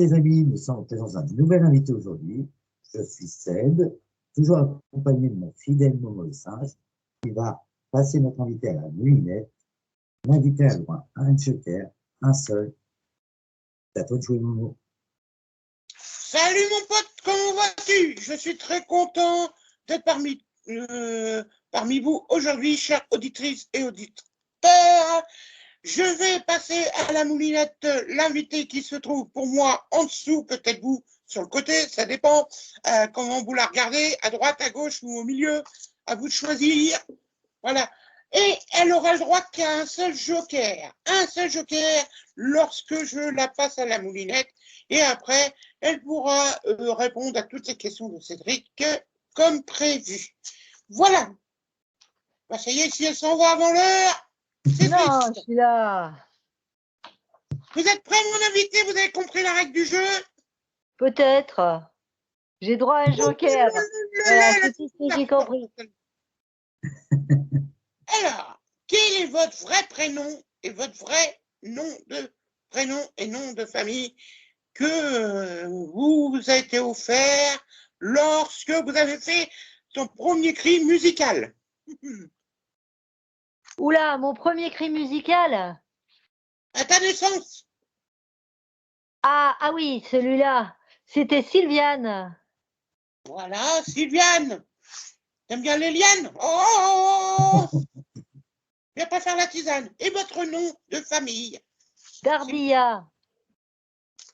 les amis, nous sommes en présence d'un nouvel invité aujourd'hui. Je suis Ced, toujours accompagné de mon fidèle Momo le singe, qui va passer notre invité à la moulinette. L'invité a loin un joker, un seul. C'est à toi de jouer, Momo. Salut mon pote, comment vas-tu? Je suis très content d'être parmi vous aujourd'hui, chères auditrices et auditeurs. Je vais passer à la moulinette l'invité qui se trouve pour moi en dessous, peut-être vous sur le côté, ça dépend comment vous la regardez, à droite, à gauche ou au milieu, à vous de choisir. Voilà. Et elle aura le droit qu'à un seul joker lorsque je la passe à la moulinette. Et après, elle pourra répondre à toutes les questions de Cédric comme prévu. Voilà. Bah, ça y est, si elle s'en va avant l'heure, c'est Non, triste. je suis là. Vous êtes prêts, mon invité? Vous avez compris la règle du jeu? Peut-être. J'ai droit à un joker. Voilà, c'est tout ce que j'ai compris. Alors, quel est votre vrai prénom et votre vrai nom de prénom et nom de famille que vous a été offert lorsque vous avez fait ton premier cri musical? Oula, mon premier cri musical. À ta naissance. Ah oui, celui-là. C'était Sylviane. Voilà, Sylviane. T'aimes bien les lianes? Oh, viens pas faire la tisane. Et votre nom de famille? Dardilla.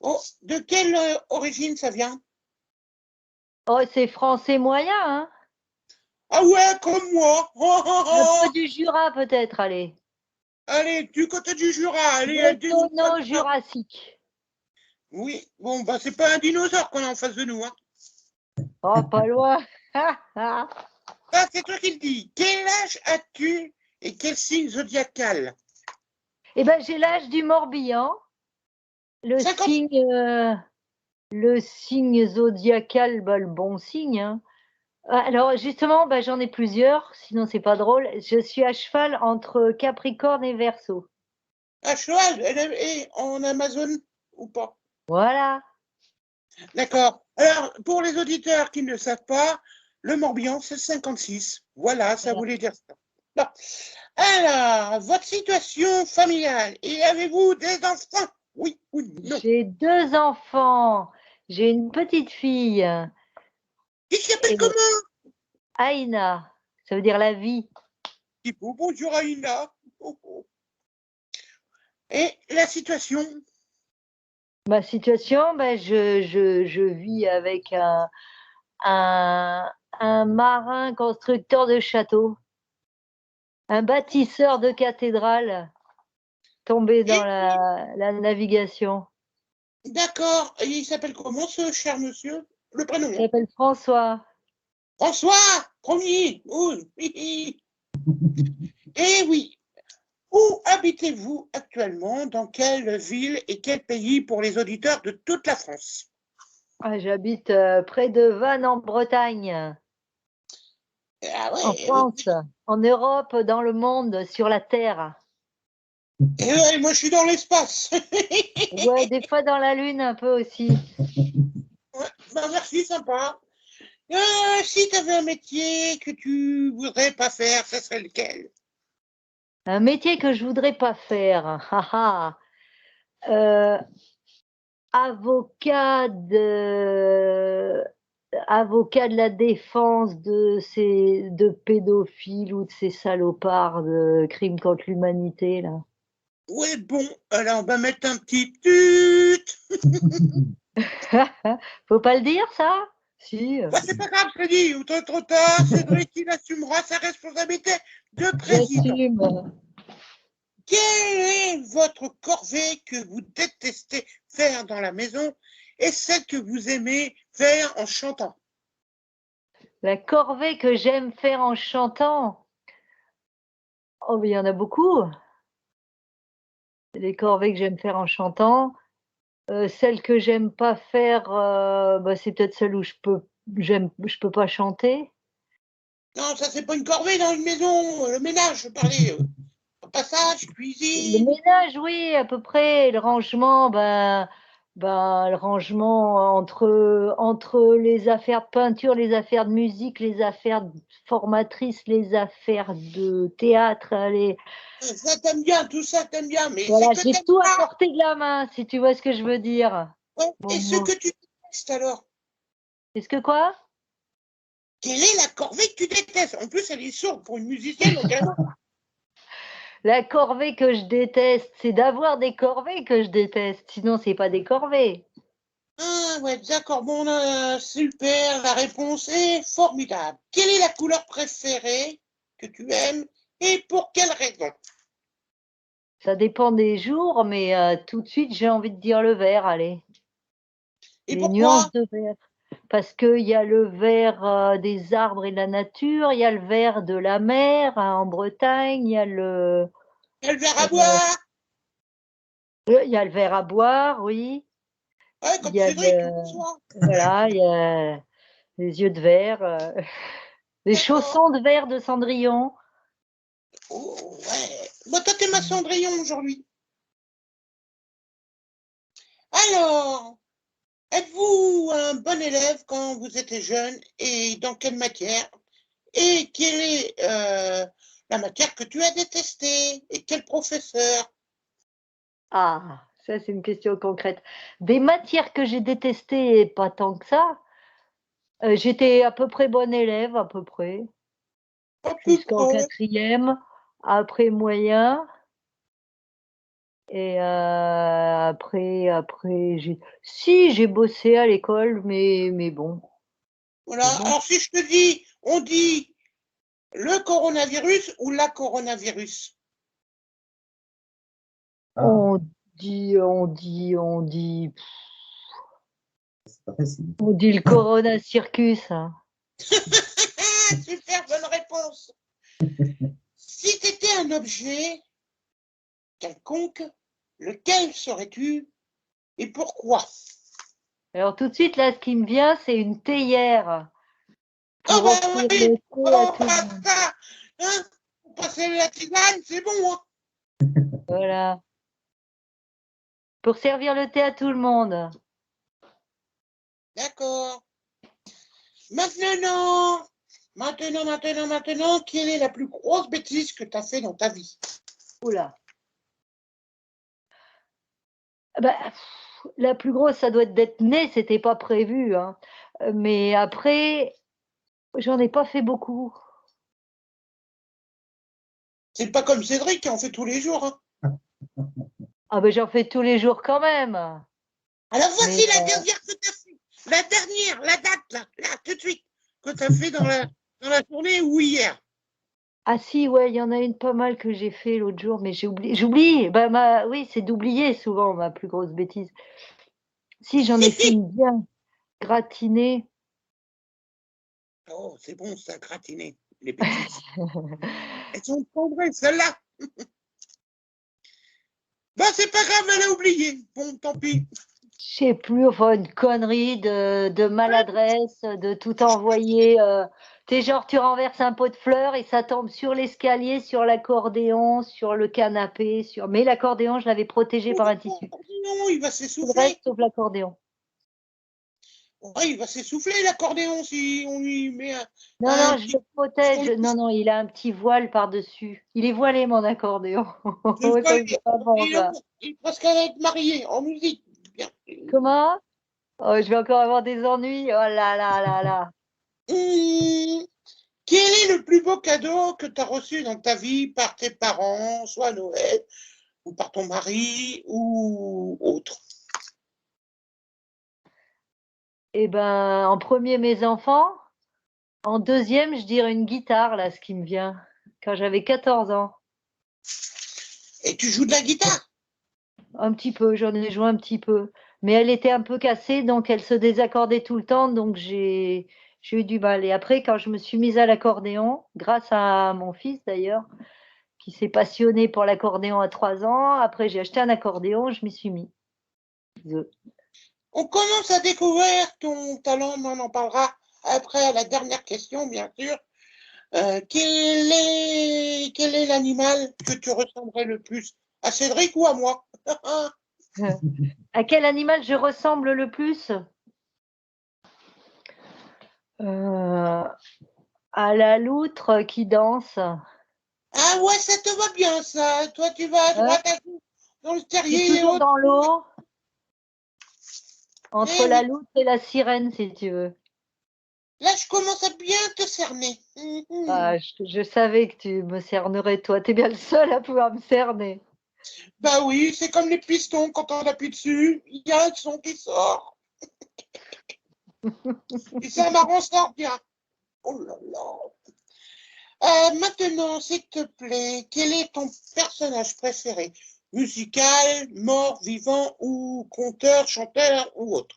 Oh, de quelle origine ça vient? Oh, c'est français moyen, hein? Ah ouais, comme moi. Un peu du Jura, peut-être, allez. Allez, du côté du Jura. Allez, Bretonneux-Jurassique. oui, bon, bah c'est pas un dinosaure qu'on a en face de nous, hein. Oh, pas loin. Ah, c'est toi qui le dis. Quel âge as-tu et quel signe zodiacal? Eh ben, j'ai l'âge du Morbihan. Le 50. signe zodiacal, bah, le bon signe, hein. Alors justement, bah, j'en ai plusieurs, sinon c'est pas drôle. Je suis à cheval entre Capricorne et Verseau. À cheval, et en Amazon ou pas? Voilà. D'accord. Alors, pour les auditeurs qui ne le savent pas, le Morbihan, c'est 56. Voilà, ça voulait dire ça. Bon. Alors, votre situation familiale, et avez-vous des enfants? Oui ou non? J'ai 2 enfants. J'ai une petite fille, Qui s'appelle et comment? Aïna, ça veut dire la vie. Bonjour Aïna. Et la situation? Ma situation, bah, je vis avec un marin constructeur de châteaux, un bâtisseur de cathédrales tombé dans la navigation. D'accord. Et il s'appelle comment ce cher monsieur? Le prénom? Il s'appelle François. François, premier. Oui. Et oui. Où habitez-vous actuellement? Dans quelle ville et quel pays pour les auditeurs de toute la France? Ah, j'habite près de Vannes en Bretagne, Ah en ouais. France, en Europe, dans le monde, sur la Terre. Et moi je suis dans l'espace. Ouais, des fois dans la Lune un peu aussi. Ouais, bah merci, sympa. Si tu avais un métier que tu voudrais pas faire, ça serait lequel? Un métier que je voudrais pas faire. Avocat de la défense de pédophiles ou de ces salopards de crimes contre l'humanité là. Ouais, bon, alors on va mettre un petit tut. Faut pas le dire ça? Si. Bah, c'est pas grave, je te dis, ou trop tard, Cédric il assumera sa responsabilité de président. J'assume. Quelle est votre corvée que vous détestez faire dans la maison et celle que vous aimez faire en chantant? La corvée que j'aime faire en chantant. Oh, mais il y en a beaucoup. Les corvées que j'aime faire en chantant. Celle que j'aime pas faire, bah, c'est peut-être celle où je peux pas chanter. Non, ça c'est pas une corvée dans une maison, le ménage, je parlais. Passage, Le cuisine. ménage, oui, à peu près. Le rangement, ben, Ben, le rangement entre les affaires de peinture, les affaires de musique, les affaires de formatrice, les affaires de théâtre, Ça t'aime bien, tout ça t'aime bien, mais voilà, c'est que j'ai t'aimes tout à pas. portée de la main, si tu vois ce que je veux dire. Ouais. Bon, Et ce que tu détestes alors? est-ce que quoi? Quelle est la corvée que tu détestes? En plus, elle est sourde pour une musicienne, donc elle... La corvée que je déteste, c'est d'avoir des corvées que je déteste. Sinon, c'est pas des corvées. Ah ouais, d'accord, bon, super, la réponse est formidable. Quelle est la couleur préférée que tu aimes et pour quelle raison? Ça dépend des jours, mais tout de suite, j'ai envie de dire le vert, allez. Et Les nuances pourquoi? de vert. Parce qu'il y a le vert des arbres et de la nature, il y a le vert de la mer en Bretagne, Quel verre euh, à boire? il y a le vert à boire, oui. Ouais, Il comme y a Cédric, le soir. voilà, il y a les yeux de verre, les D'accord. chaussons de verre de Cendrillon. Oh, ouais. Bon, toi, t'es ma Cendrillon aujourd'hui. Alors, êtes-vous un bon élève quand vous étiez jeune et dans quelle matière? Et quelle est la matière que tu as détestée? Et quel professeur? Ah, ça c'est une question concrète. Des matières que j'ai détestées, pas tant que ça. J'étais à peu près bonne élève, à peu près, À peu jusqu'en près. quatrième, après moyen. Et après, j'ai bossé à l'école, mais bon, Voilà. mais bon. Alors, si je te dis, on dit le coronavirus ou la coronavirus? Ah, On dit c'est pas facile. le Corona Circus, hein. Super, bonne réponse. Si tu étais un objet quelconque, lequel serais-tu et pourquoi? Alors tout de suite, là, ce qui me vient, c'est une théière Oh pour bah offrir oui, le thé à bon tout le bah monde. ça, hein, pour passer la tisane, c'est bon, hein. Voilà. Pour servir le thé à tout le monde. D'accord. Maintenant, quelle est la plus grosse bêtise que tu as fait dans ta vie? Oula. Bah, la plus grosse, ça doit être d'être née, c'était pas prévu, hein. Mais après, j'en ai pas fait beaucoup. C'est pas comme Cédric qui en fait tous les jours, hein. Ah ben j'en fais tous les jours quand même. Alors Mais voici la dernière que tu as fait. La dernière, la date, là, tout de suite, que tu as fait dans la journée ou hier. ah si, ouais, il y en a une pas mal que j'ai fait l'autre jour, mais j'ai oublié. J'oublie. Oui, c'est d'oublier souvent ma plus grosse bêtise. Si j'en ai fait une bien gratinée. Oh, c'est bon, ça, gratiné, les bêtises. Elles sont pas vraies, celles-là. Bah, c'est pas grave, elle a oublié. Bon, tant pis. Je sais plus, enfin une connerie de maladresse, de tout envoyer. T'es genre tu renverses un pot de fleurs et ça tombe sur l'escalier, sur l'accordéon, sur le canapé, mais l'accordéon je l'avais protégé par un tissu. Non, il va Tout le reste s'essouffler. sauf l'accordéon. Ouais, il va s'essouffler, l'accordéon, si on lui met Non, un non, je petit le coup sur protège. le Non, non, il a un petit voile par-dessus. Il est voilé, mon accordéon. je Ça, vois, c'est pas bon, ça. il est presque à être marié en musique. Bien. Comment? Oh, je vais encore avoir des ennuis. Oh là là là là. Hum, quel est le plus beau cadeau que tu as reçu dans ta vie par tes parents, soit à Noël, ou par ton mari, ou autre? Eh ben, en premier, mes enfants. En deuxième, je dirais une guitare, là, ce qui me vient. Quand j'avais 14 ans. Et tu joues de la guitare? Un petit peu, j'en ai joué un petit peu. Mais elle était un peu cassée, donc elle se désaccordait tout le temps, donc j'ai eu du mal. Et après, quand je me suis mise à l'accordéon, grâce à mon fils d'ailleurs, qui s'est passionné pour l'accordéon à 3 ans, après j'ai acheté un accordéon, je m'y suis mis. On commence à découvrir ton talent, mais on en parlera après à la dernière question, bien sûr. Quel est l'animal que tu ressemblerais le plus? À Cédric ou à moi? À quel animal je ressemble le plus? À la loutre qui danse. Ah ouais, ça te va bien, ça. Toi, tu vas à Hein? droite, à gauche, dans le C'est terrier et toujours autres. dans l'eau, entre Eh la oui, loutre et la sirène, si tu veux. là, je commence à bien te cerner. Ah, je savais que tu me cernerais, toi. Tu es bien le seul à pouvoir me cerner. Bah oui, c'est comme les pistons, quand on appuie dessus, il y a un son qui sort. Et ça m'arrange sort bien. Oh là là. Maintenant, s'il te plaît, quel est ton personnage préféré? Musical, mort, vivant ou conteur, chanteur ou autre?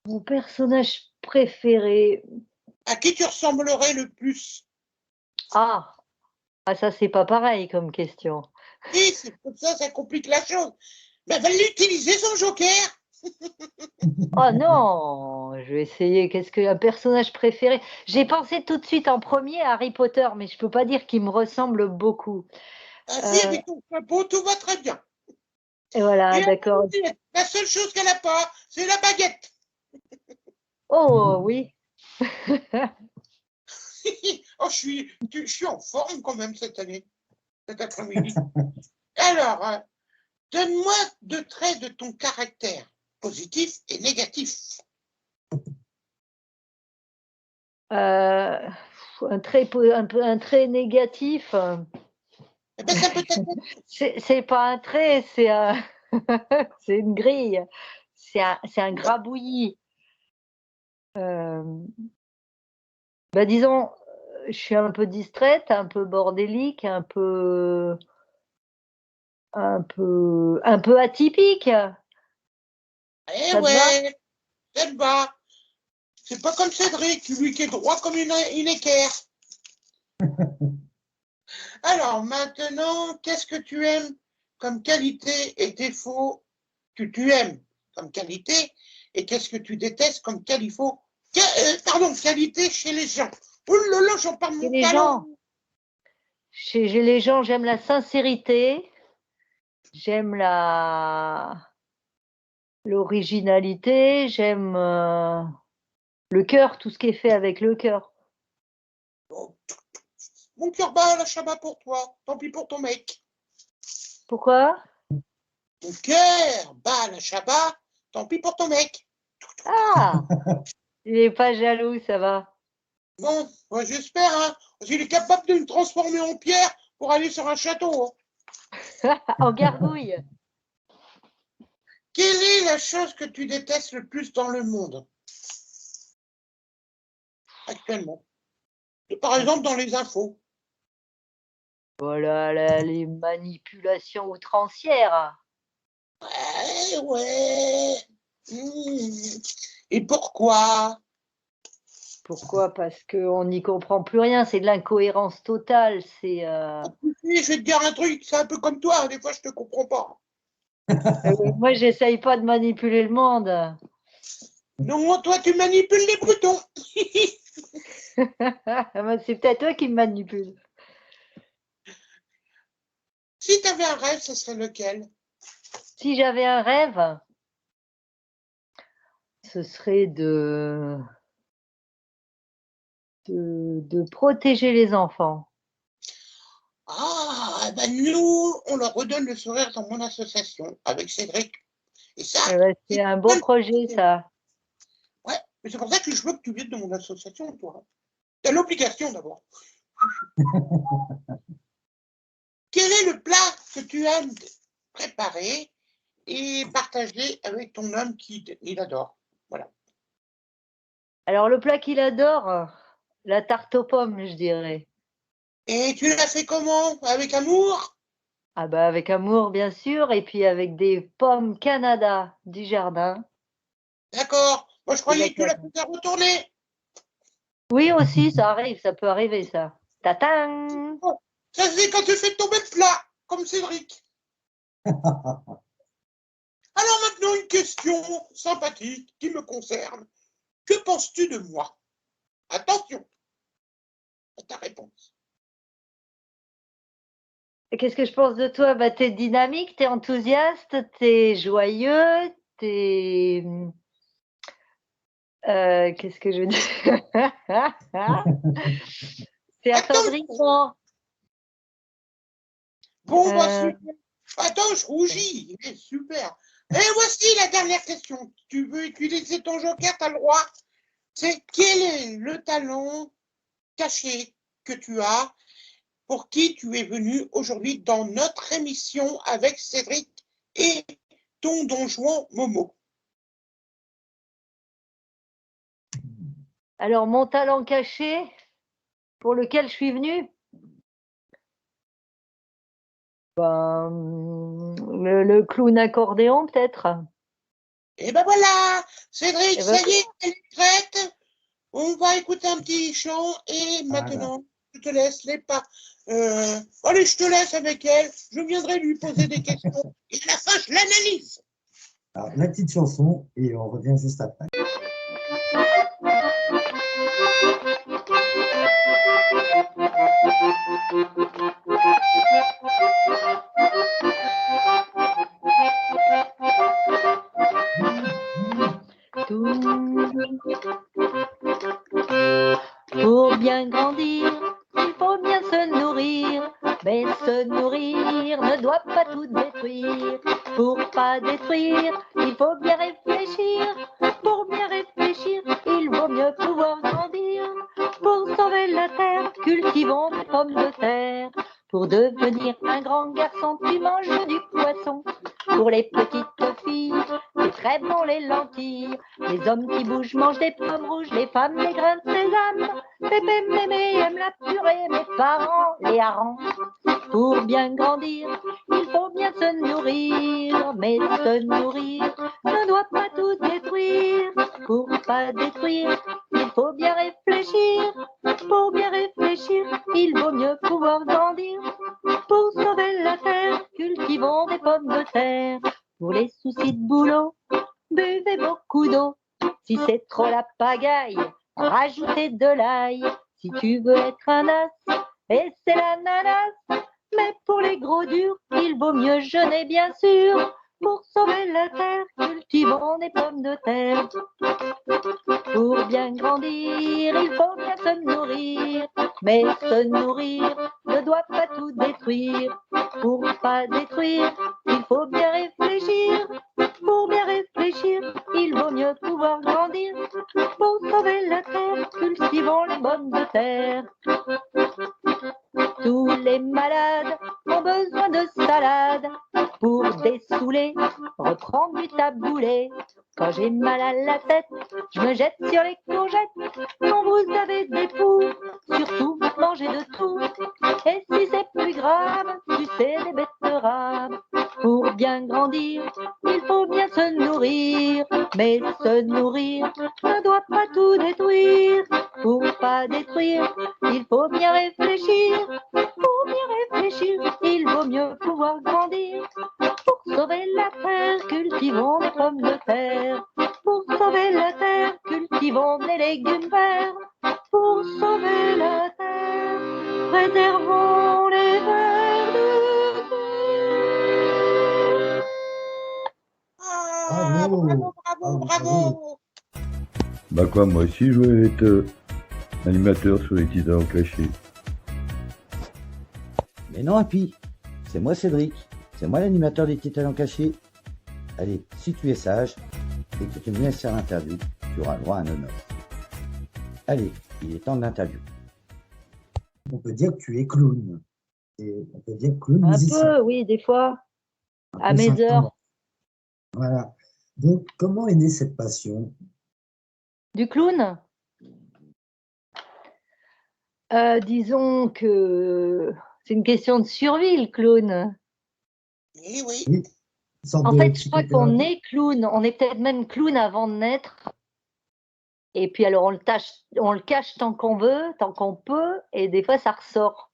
Mon personnage préféré. À qui tu ressemblerais le plus? Ah, ah ça, c'est pas pareil comme question. Et c'est comme ça complique la chose. Mais va l'utiliser son joker. Oh non, je vais essayer. Qu'est-ce que un personnage préféré? J'ai pensé tout de suite en premier à Harry Potter, mais je peux pas dire qu'il me ressemble beaucoup. Ah si, Euh, avec ton chapeau, tout va très bien. et voilà, Et d'accord. la seule chose qu'elle n'a pas, c'est la baguette. Oh oui. Oh, je suis en forme quand même cette année, cet après-midi. Alors, donne-moi 2 traits de ton caractère, positifs et négatifs. Euh, un trait négatif. Eh ben, ça peut être C'est pas un trait, c'est c'est une grille. C'est un grabouillis. Bah disons, je suis un peu distraite, un peu bordélique, un peu atypique. eh Ça te va? ouais, ça te va. C'est pas comme Cédric, lui qui est droit comme une équerre. Alors, maintenant, qu'est-ce que tu aimes comme qualité et défaut que tu aimes comme qualité et qu'est-ce que tu détestes comme qualité chez les gens. Oh là là, j'en parle Chez mon les talent. gens, chez les gens, j'aime la sincérité, j'aime l'originalité, j'aime le cœur, tout ce qui est fait avec le cœur. Oh, mon cœur bat la chaba pour toi, tant pis pour ton mec. Pourquoi? Mon cœur bat la chaba, tant pis pour ton mec. Ah, il n'est pas jaloux, ça va. Bon, moi j'espère, hein, parce qu'il est capable de me transformer en pierre pour aller sur un château. Hein. En gargouille. Quelle est la chose que tu détestes le plus dans le monde actuellement? Et par exemple dans les infos. Voilà, les manipulations outrancières. Ouais, ouais. Et pourquoi? Pourquoi? Parce qu'on n'y comprend plus rien, c'est de l'incohérence totale. Oui, je vais te dire un truc, c'est un peu comme toi, hein, des fois je te comprends pas. Moi, j'essaye pas de manipuler le monde. Non, toi tu manipules les boutons. C'est peut-être toi qui me manipule. Si tu avais un rêve, ce serait lequel? Si j'avais un rêve, ce serait de protéger les enfants. Ah, ben nous, on leur redonne le sourire dans mon association avec Cédric. Et ça, Eh ben, c'est c'est un beau plein projet, de- ça. Ouais, mais c'est pour ça que je veux que tu viennes de mon association, toi. T'as l'obligation d'abord. Quel est le plat que tu aimes préparer et partager avec ton homme il adore? Voilà. Alors, le plat qu'il adore, la tarte aux pommes, je dirais. Et tu l'as fait comment? Avec amour? Ah bah avec amour, bien sûr, et puis avec des pommes Canada du jardin. D'accord. Moi, je De la croyais que tu la Canada. faisais retourner. Oui, aussi, ça arrive, ça peut arriver, ça. Tatang! Oh, ça, c'est quand tu fais tomber le plat, comme Cédric. Alors maintenant, une question sympathique qui me concerne. Que penses-tu de moi? Attention à ta réponse. Et qu'est-ce que je pense de toi? Bah, t'es dynamique, t'es enthousiaste, t'es joyeux, t'es. Qu'est-ce que je veux dire? C'est attendrissant. Bon, bah, super. Attends, je rougis. Super. Et voici la dernière question. Tu veux utiliser ton joker, t'as le droit. C'est quel est le talent caché que tu as pour qui tu es venu aujourd'hui dans notre émission avec Cédric et ton Don Juan Momo? Alors, mon talent caché pour lequel je suis venue, ben, le clown accordéon, peut-être. Et ben voilà, Cédric, Eh ben, ça y est, elle est prête. On va écouter un petit chant et Voilà. maintenant, je te laisse les pas. Allez, je te laisse avec elle. Je viendrai lui poser des questions et à la fin, je l'analyse. Alors, la petite chanson et on revient juste après. Pour bien grandir, il faut bien se nourrir, mais se nourrir ne doit pas tout détruire. Pour pas détruire, il faut bien réfléchir. Pour bien réfléchir, il vaut mieux pouvoir grandir. Pour sauver la terre, cultivons des pommes de terre. Pour devenir un grand garçon, tu manges du poisson. Pour les petites filles, c'est très bon les lentilles. Les hommes qui bougent mangent des pommes rouges, les femmes des grains de sésame. Pépé, mémé aime la purée, mes parents les harengs. Pour bien grandir, il faut bien se nourrir, mais se nourrir ne doit pas tout détruire. Pour pas détruire, il faut bien réfléchir. Pour bien réfléchir, il vaut mieux pouvoir grandir. Pour sauver la terre, cultivons des pommes de terre. Pour les soucis de boulot, buvez beaucoup d'eau. Si c'est trop la pagaille, rajoutez de l'ail. Si tu veux être un as, et c'est l'ananas. Mais pour les gros durs, il vaut mieux jeûner bien sûr. Pour sauver la terre, cultivons des pommes de terre. Pour bien grandir, il faut bien se nourrir. Mais se nourrir ne doit pas tout détruire. Pour pas détruire, il faut bien réfléchir. Pour bien réfléchir, il vaut mieux pouvoir grandir. Pour sauver la terre, cultivons les pommes de terre. Tous les malades ont besoin de salade pour dessouler, reprendre du taboulé. Quand j'ai mal à la tête, je me jette sur les courgettes. Quand vous avez des poux, surtout mangez de tout. Et si c'est plus grave, sucez des betteraves. Pour bien grandir, il faut bien se nourrir. Mais se nourrir ne doit pas tout détruire. Pour pas détruire, il faut bien réfléchir. Pour bien réfléchir, il vaut mieux pouvoir grandir. Pour sauver la terre, cultivons des pommes de terre. Pour sauver la terre, cultivons des légumes verts. Pour sauver la terre, préservons les vers de terre. Ah, Bravo. bravo, bravo. Bah quoi, moi aussi je voulais être animateur sur les petits talents cachés. Mais non, Happy, c'est moi Cédric, c'est moi l'animateur des petits talents cachés. Allez, si tu es sage et que tu me laisses faire l'interview, tu auras le droit à un honneur. Allez, il est temps de l'interview. On peut dire que tu es clown. Et on peut dire clown Un musicien. peu, oui, des fois, Un à peu mes chantant. heures. Voilà. Donc, comment est née cette passion? Du clown? Disons que c'est une question de survie, le clown. Eh oui. Oui, une sorte En de fait, je crois qu'on psychothérapie. est clown. On est peut-être même clown avant de naître. Et puis alors, on le cache tant qu'on veut, tant qu'on peut, et des fois, ça ressort.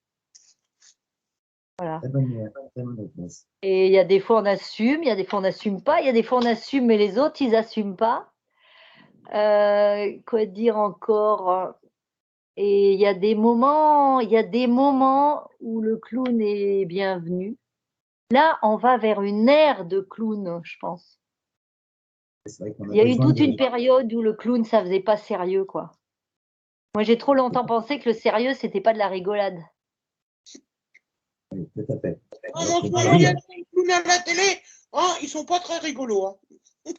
Voilà. Très bonne réponse. Et il y a des fois, on assume, il y a des fois, on n'assume pas. Il y a des fois, on assume, mais les autres, ils n'assument pas. Quoi dire encore? Et il y a des moments où le clown est bienvenu. Là, on va vers une ère de clown, je pense. C'est vrai qu'on a Il y a eu besoin toute de... une période où le clown, ça faisait pas sérieux, quoi. Moi, j'ai trop longtemps pensé que le sérieux, c'était pas de la rigolade. Oui, tout à fait. En Alors ce qu'on moment, il y a rire. des clowns à la télé. Hein, ils sont pas très rigolos. Hein.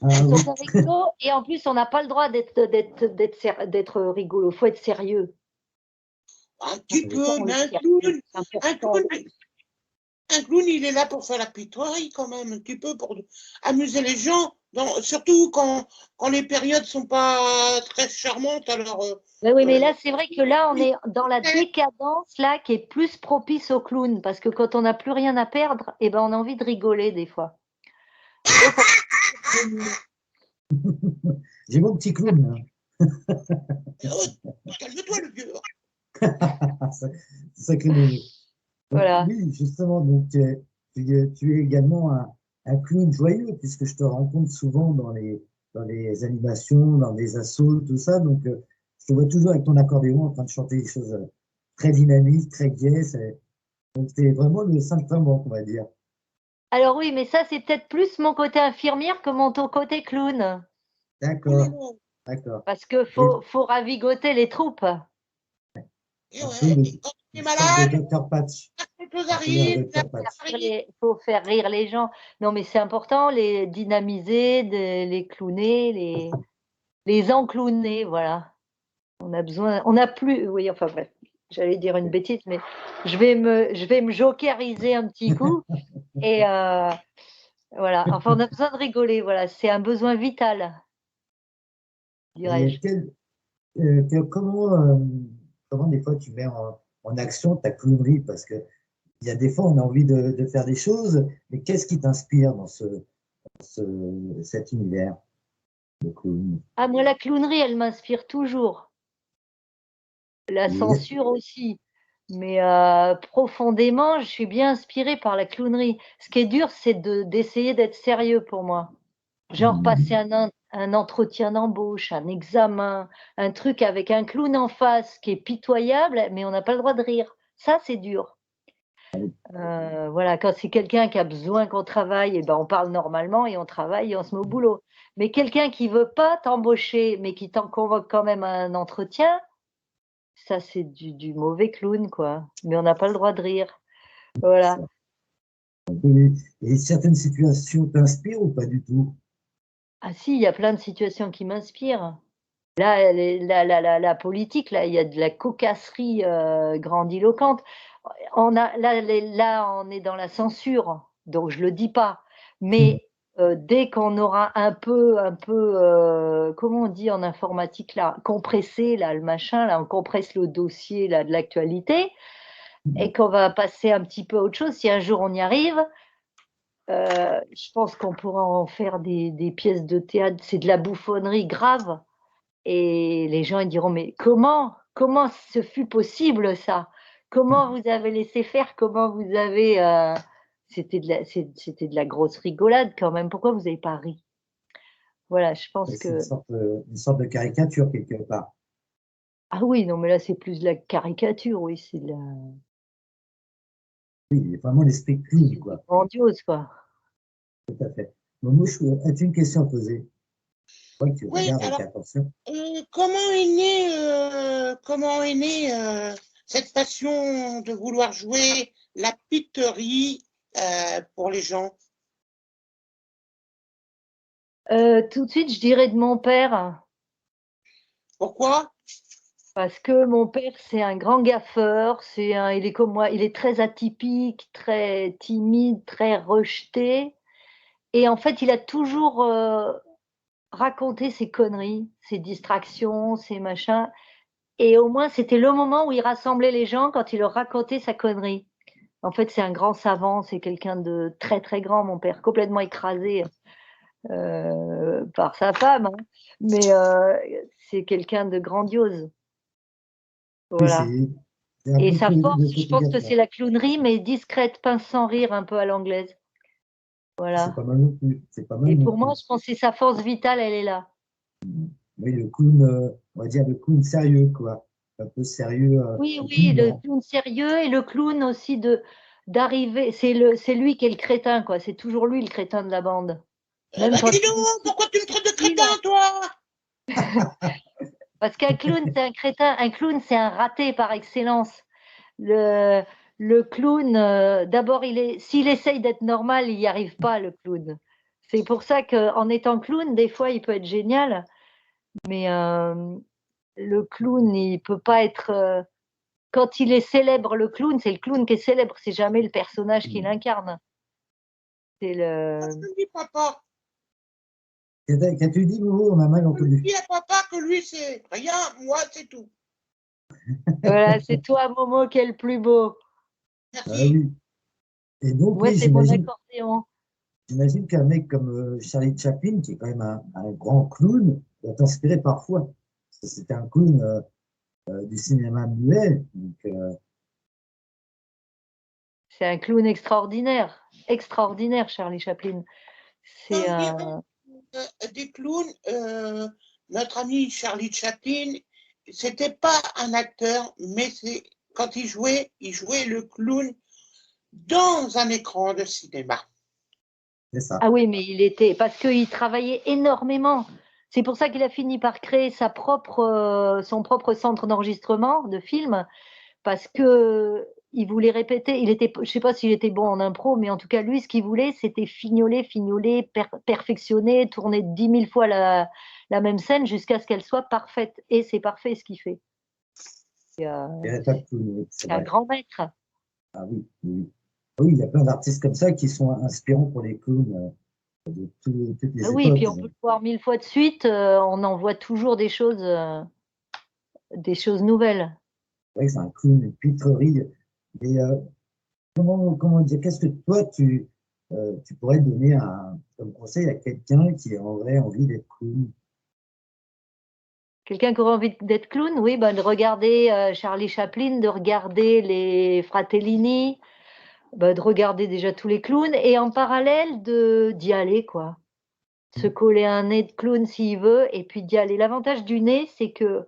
Ah Ils oui, sont pas rigolos et en plus, on n'a pas le droit d'être rigolo. Il faut être sérieux. Un petit C'est ça, peu, le mais sérieux, c'est un important. clown, un clown, il est là pour faire la pitoyerie quand même, un petit peu pour amuser les gens. Surtout quand les périodes sont pas très charmantes. Alors, Oui, mais là, c'est vrai que là, on est dans la décadence là qui est plus propice au clown parce que quand on n'a plus rien à perdre, eh ben, on a envie de rigoler des fois. j'ai mon petit clown. Hein. calme-toi le vieux. Sacré neveu. Donc, Voilà. oui, justement, donc, tu es également un clown joyeux, puisque je te rencontre souvent dans les animations, dans des assos, tout ça. Donc, je te vois toujours avec ton accordéon en train de chanter des choses très dynamiques, très gaies. Donc, tu es vraiment le saint-amant, on va dire. Alors oui, mais ça, c'est peut-être plus mon côté infirmière que mon côté clown. Oh là D'accord, là. d'accord. Parce que Et faut ravigoter les troupes. Et un peu ouais, et quand tu es une sorte de malade, Dr. Patch. quelque chose Appeler un arrive, Dr. Patch. Faut faire rire les gens. Non, mais c'est important, les dynamiser, les clowner, les enclowner, voilà. On a besoin, on n'a plus, oui, enfin bref, j'allais dire une bêtise, mais je vais me jokeriser un petit coup et voilà. Enfin, on a besoin de rigoler, voilà. C'est un besoin vital, Et dirais-je. comment des fois tu mets en action ta clownerie? Parce que il y a des fois on a envie de faire des choses, mais qu'est-ce qui t'inspire dans cet univers de clown? Ah, moi, la clownerie, elle m'inspire toujours. La Et- censure aussi. Mais profondément, je suis bien inspirée par la clownerie. Ce qui est dur, c'est d'essayer d'être sérieux pour moi. Genre passer un entretien d'embauche, un examen, un truc avec un clown en face qui est pitoyable, mais on n'a pas le droit de rire. Ça, c'est dur. Voilà, quand c'est quelqu'un qui a besoin qu'on travaille, et ben on parle normalement et on travaille et on se met au boulot. Mais quelqu'un qui veut pas t'embaucher, mais qui t'en convoque quand même à un entretien, ça c'est du mauvais clown, quoi. Mais on n'a pas le droit de rire. Voilà. et certaines situations t'inspirent ou pas du tout? Ah si, il y a plein de situations qui m'inspirent. Là, la politique, là, il y a de la cocasserie grandiloquente. Là, on est dans la censure, donc je le dis pas. Mais dès qu'on aura comment on dit en informatique là, compressé là, le machin, là, on compresse le dossier là de l'actualité et qu'on va passer un petit peu à autre chose. Si un jour on y arrive, je pense qu'on pourra en faire des pièces de théâtre. C'est de la bouffonnerie grave. Et les gens ils diront, mais comment ce fut possible ça? Comment vous avez laissé faire? Comment vous avez... c'était de la grosse rigolade quand même. Pourquoi vous n'avez pas ri? Voilà, je pense C'est que... une sorte de caricature quelque part. Ah oui, non, mais là, c'est plus de la caricature, oui, c'est de la... Oui, il y a vraiment l'esprit clown, c'est quoi. grandiose, quoi. Tout à fait. Mamouche, as-tu une question à poser? Je vois que tu Oui, regardes avec alors, attention. comment est née cette passion de vouloir jouer la piterie pour les gens? Tout de suite, je dirais de mon père, Pourquoi? parce que mon père, c'est un grand gaffeur, il est comme moi, il est très atypique, très timide, très rejeté. Et en fait, il a toujours raconté ses conneries, ses distractions, ses machins. Et au moins, c'était le moment où il rassemblait les gens quand il leur racontait sa connerie. En fait, c'est un grand savant, c'est quelqu'un de très très grand, mon père, complètement écrasé par sa femme, hein. Mais c'est quelqu'un de grandiose. Oui, Voilà. c'est un Et peu sa force, le je côté pense que gaffeur. c'est la clownerie, mais discrète, pince sans rire, un peu à l'anglaise. C'est Voilà. pas mal non plus. C'est pas mal Et non pour moi, plus. je pense que c'est sa force vitale, elle est là. Oui, le clown, on va dire le clown sérieux, quoi. un peu sérieux. Oui, Un oui, clown, le non. clown sérieux et le clown aussi d'arriver. C'est lui qui est le crétin, quoi. C'est toujours lui le crétin de la bande. Eh Même ben, quand dis donc, pourquoi tu me traites de il a- crétin, toi? Parce qu'un clown, c'est un crétin. Un clown, c'est un raté par excellence. Le, le clown, d'abord, s'il essaye d'être normal, il n'y arrive pas, le clown. C'est pour ça qu'en étant clown, des fois, il peut être génial, mais le clown, il peut pas être. Quand il est célèbre, le clown, c'est le clown qui est célèbre, c'est jamais le personnage qu'il incarne. C'est Parce le. que lui, papa. Qu'as-tu dit, Momo? On a mal Je entendu. dis à papa que lui, c'est rien, moi, c'est tout. Voilà, c'est toi, Momo, qui est le plus beau. Ah Merci. oui. Et donc, Moi, oui, c'est mon accordéon. j'imagine qu'un mec comme Charlie Chaplin, qui est quand même un grand clown, doit t'inspirer parfois. Parce que c'était un clown du cinéma muet. Donc, C'est un clown extraordinaire. Extraordinaire, Charlie Chaplin. C'est Environ des clowns, notre ami Charlie Chaplin, c'était pas un acteur, mais quand il jouait le clown dans un écran de cinéma. c'est ça. Ah oui, mais parce qu'il travaillait énormément. C'est pour ça qu'il a fini par créer son propre centre d'enregistrement de films, parce que il voulait répéter. Je sais pas s'il était bon en impro, mais en tout cas, lui, ce qu'il voulait, c'était fignoler, perfectionner, tourner 10 000 fois la même scène jusqu'à ce qu'elle soit parfaite. Et c'est parfait ce qu'il fait. Il n'y avait pas de clown, oui, c'est C'est un vrai. grand maître. Ah oui, oui. Oui, il y a plein d'artistes comme ça qui sont inspirants pour les clowns de toutes Ah les oui, époques. puis on peut le voir 1000 fois de suite. On en voit toujours des choses nouvelles. C'est vrai que c'est un clown, une pitrerie. Et comment dire, qu'est-ce que toi, tu pourrais donner comme conseil à quelqu'un qui aurait envie d'être clown? Quelqu'un qui aurait envie d'être clown, oui, ben de regarder Charlie Chaplin, de regarder les Fratellini, ben de regarder déjà tous les clowns et en parallèle d'y aller, quoi. Se coller un nez de clown s'il veut et puis d'y aller. L'avantage du nez, c'est que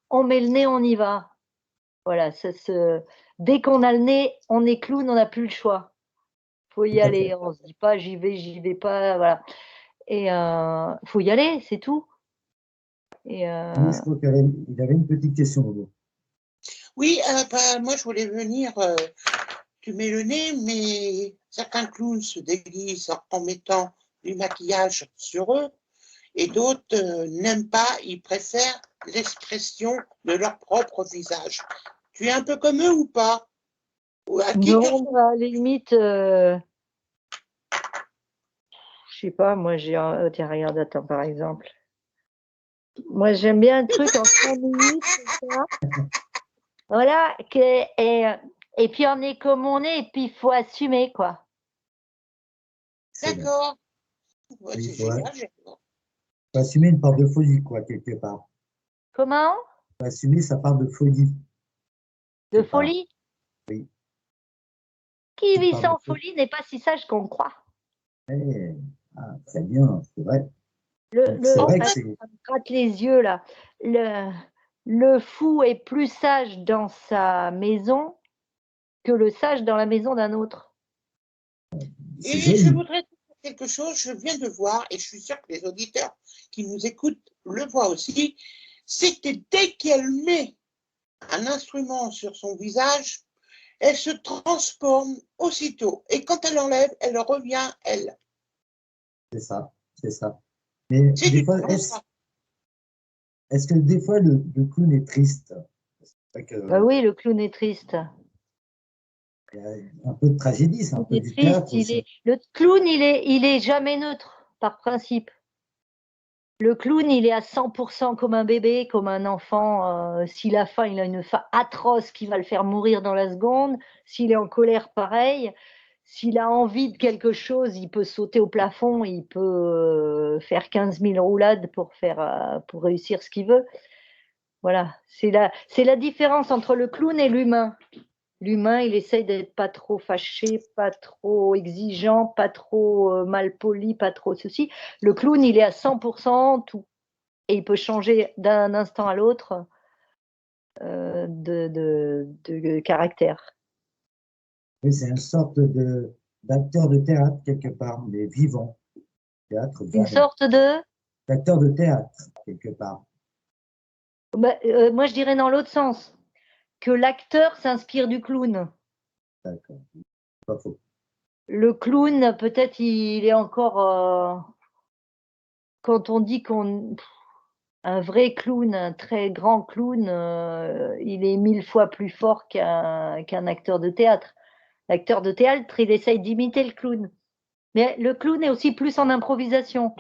on met le nez, on y va. Voilà, dès qu'on a le nez, on est clown, on n'a plus le choix. Faut y Tout à aller. fait. On se dit pas j'y vais pas, voilà. Et faut y aller, c'est tout. Et Oui, je crois qu'il avait une petite question, Bobo. Oui, bah, moi je voulais venir, tu mets le nez, mais certains clowns se déguisent en mettant du maquillage sur eux et d'autres n'aiment pas, ils préfèrent l'expression de leur propre visage. Tu es un peu comme eux ou pas? Ou à qui tu non, bah, à la limite, je sais pas, moi tiens, regarde, attends, par exemple. Moi, j'aime bien un truc en 5 minutes, comme ça. Voilà, et puis on est comme on est, et puis il faut assumer, quoi. C'est bon. D'accord. Ouais, Il c'est faut, génial. J'adore. faut assumer une part de folie, quoi, quelque part. Comment? Il faut assumer sa part de folie, De quelque part. folie? Oui, Qui petite vit part de sans folie. folie n'est pas si sage qu'on croit. Eh, très bien, c'est vrai. Le, Donc, c'est le, En vrai que attends, fait, c'est. ça me gratte les yeux, là. Le fou est plus sage dans sa maison que le sage dans la maison d'un autre. C'est et je joli. voudrais te dire quelque chose, je viens de voir, et je suis sûre que les auditeurs qui nous écoutent le voient aussi, c'est que dès qu'elle met un instrument sur son visage, elle se transforme aussitôt. Et quand elle enlève, elle revient, elle. C'est ça, c'est ça. Mais C'est des du fois, bon, ça. est-ce que des fois le clown est triste? C'est vrai Bah que oui, le clown est triste. il y a un peu de tragédie, c'est un peu Il est du triste, théâtre aussi. le clown, il est jamais neutre, par principe. Le clown, il est à 100% comme un bébé, comme un enfant. S'il a faim, il a une faim atroce qui va le faire mourir dans la seconde. S'il est en colère, pareil. S'il a envie de quelque chose, il peut sauter au plafond, il peut faire 15 000 roulades pour réussir ce qu'il veut. Voilà, c'est la différence entre le clown et l'humain. L'humain, il essaye d'être pas trop fâché, pas trop exigeant, pas trop mal poli, pas trop ceci. Le clown, il est à 100% tout. Et il peut changer d'un instant à l'autre. de caractère. Oui, c'est une sorte d'acteur de théâtre, quelque part, mais vivant. Théâtre, Une sorte de... d'acteur de théâtre, quelque part. moi, je dirais dans l'autre sens, que l'acteur s'inspire du clown. D'accord. Pas faux. Le clown, peut-être, il est encore... quand on dit un vrai clown, un très grand clown, il est 1000 fois plus fort qu'un acteur de théâtre. L'acteur de théâtre, il essaye d'imiter le clown. Mais le clown est aussi plus en improvisation.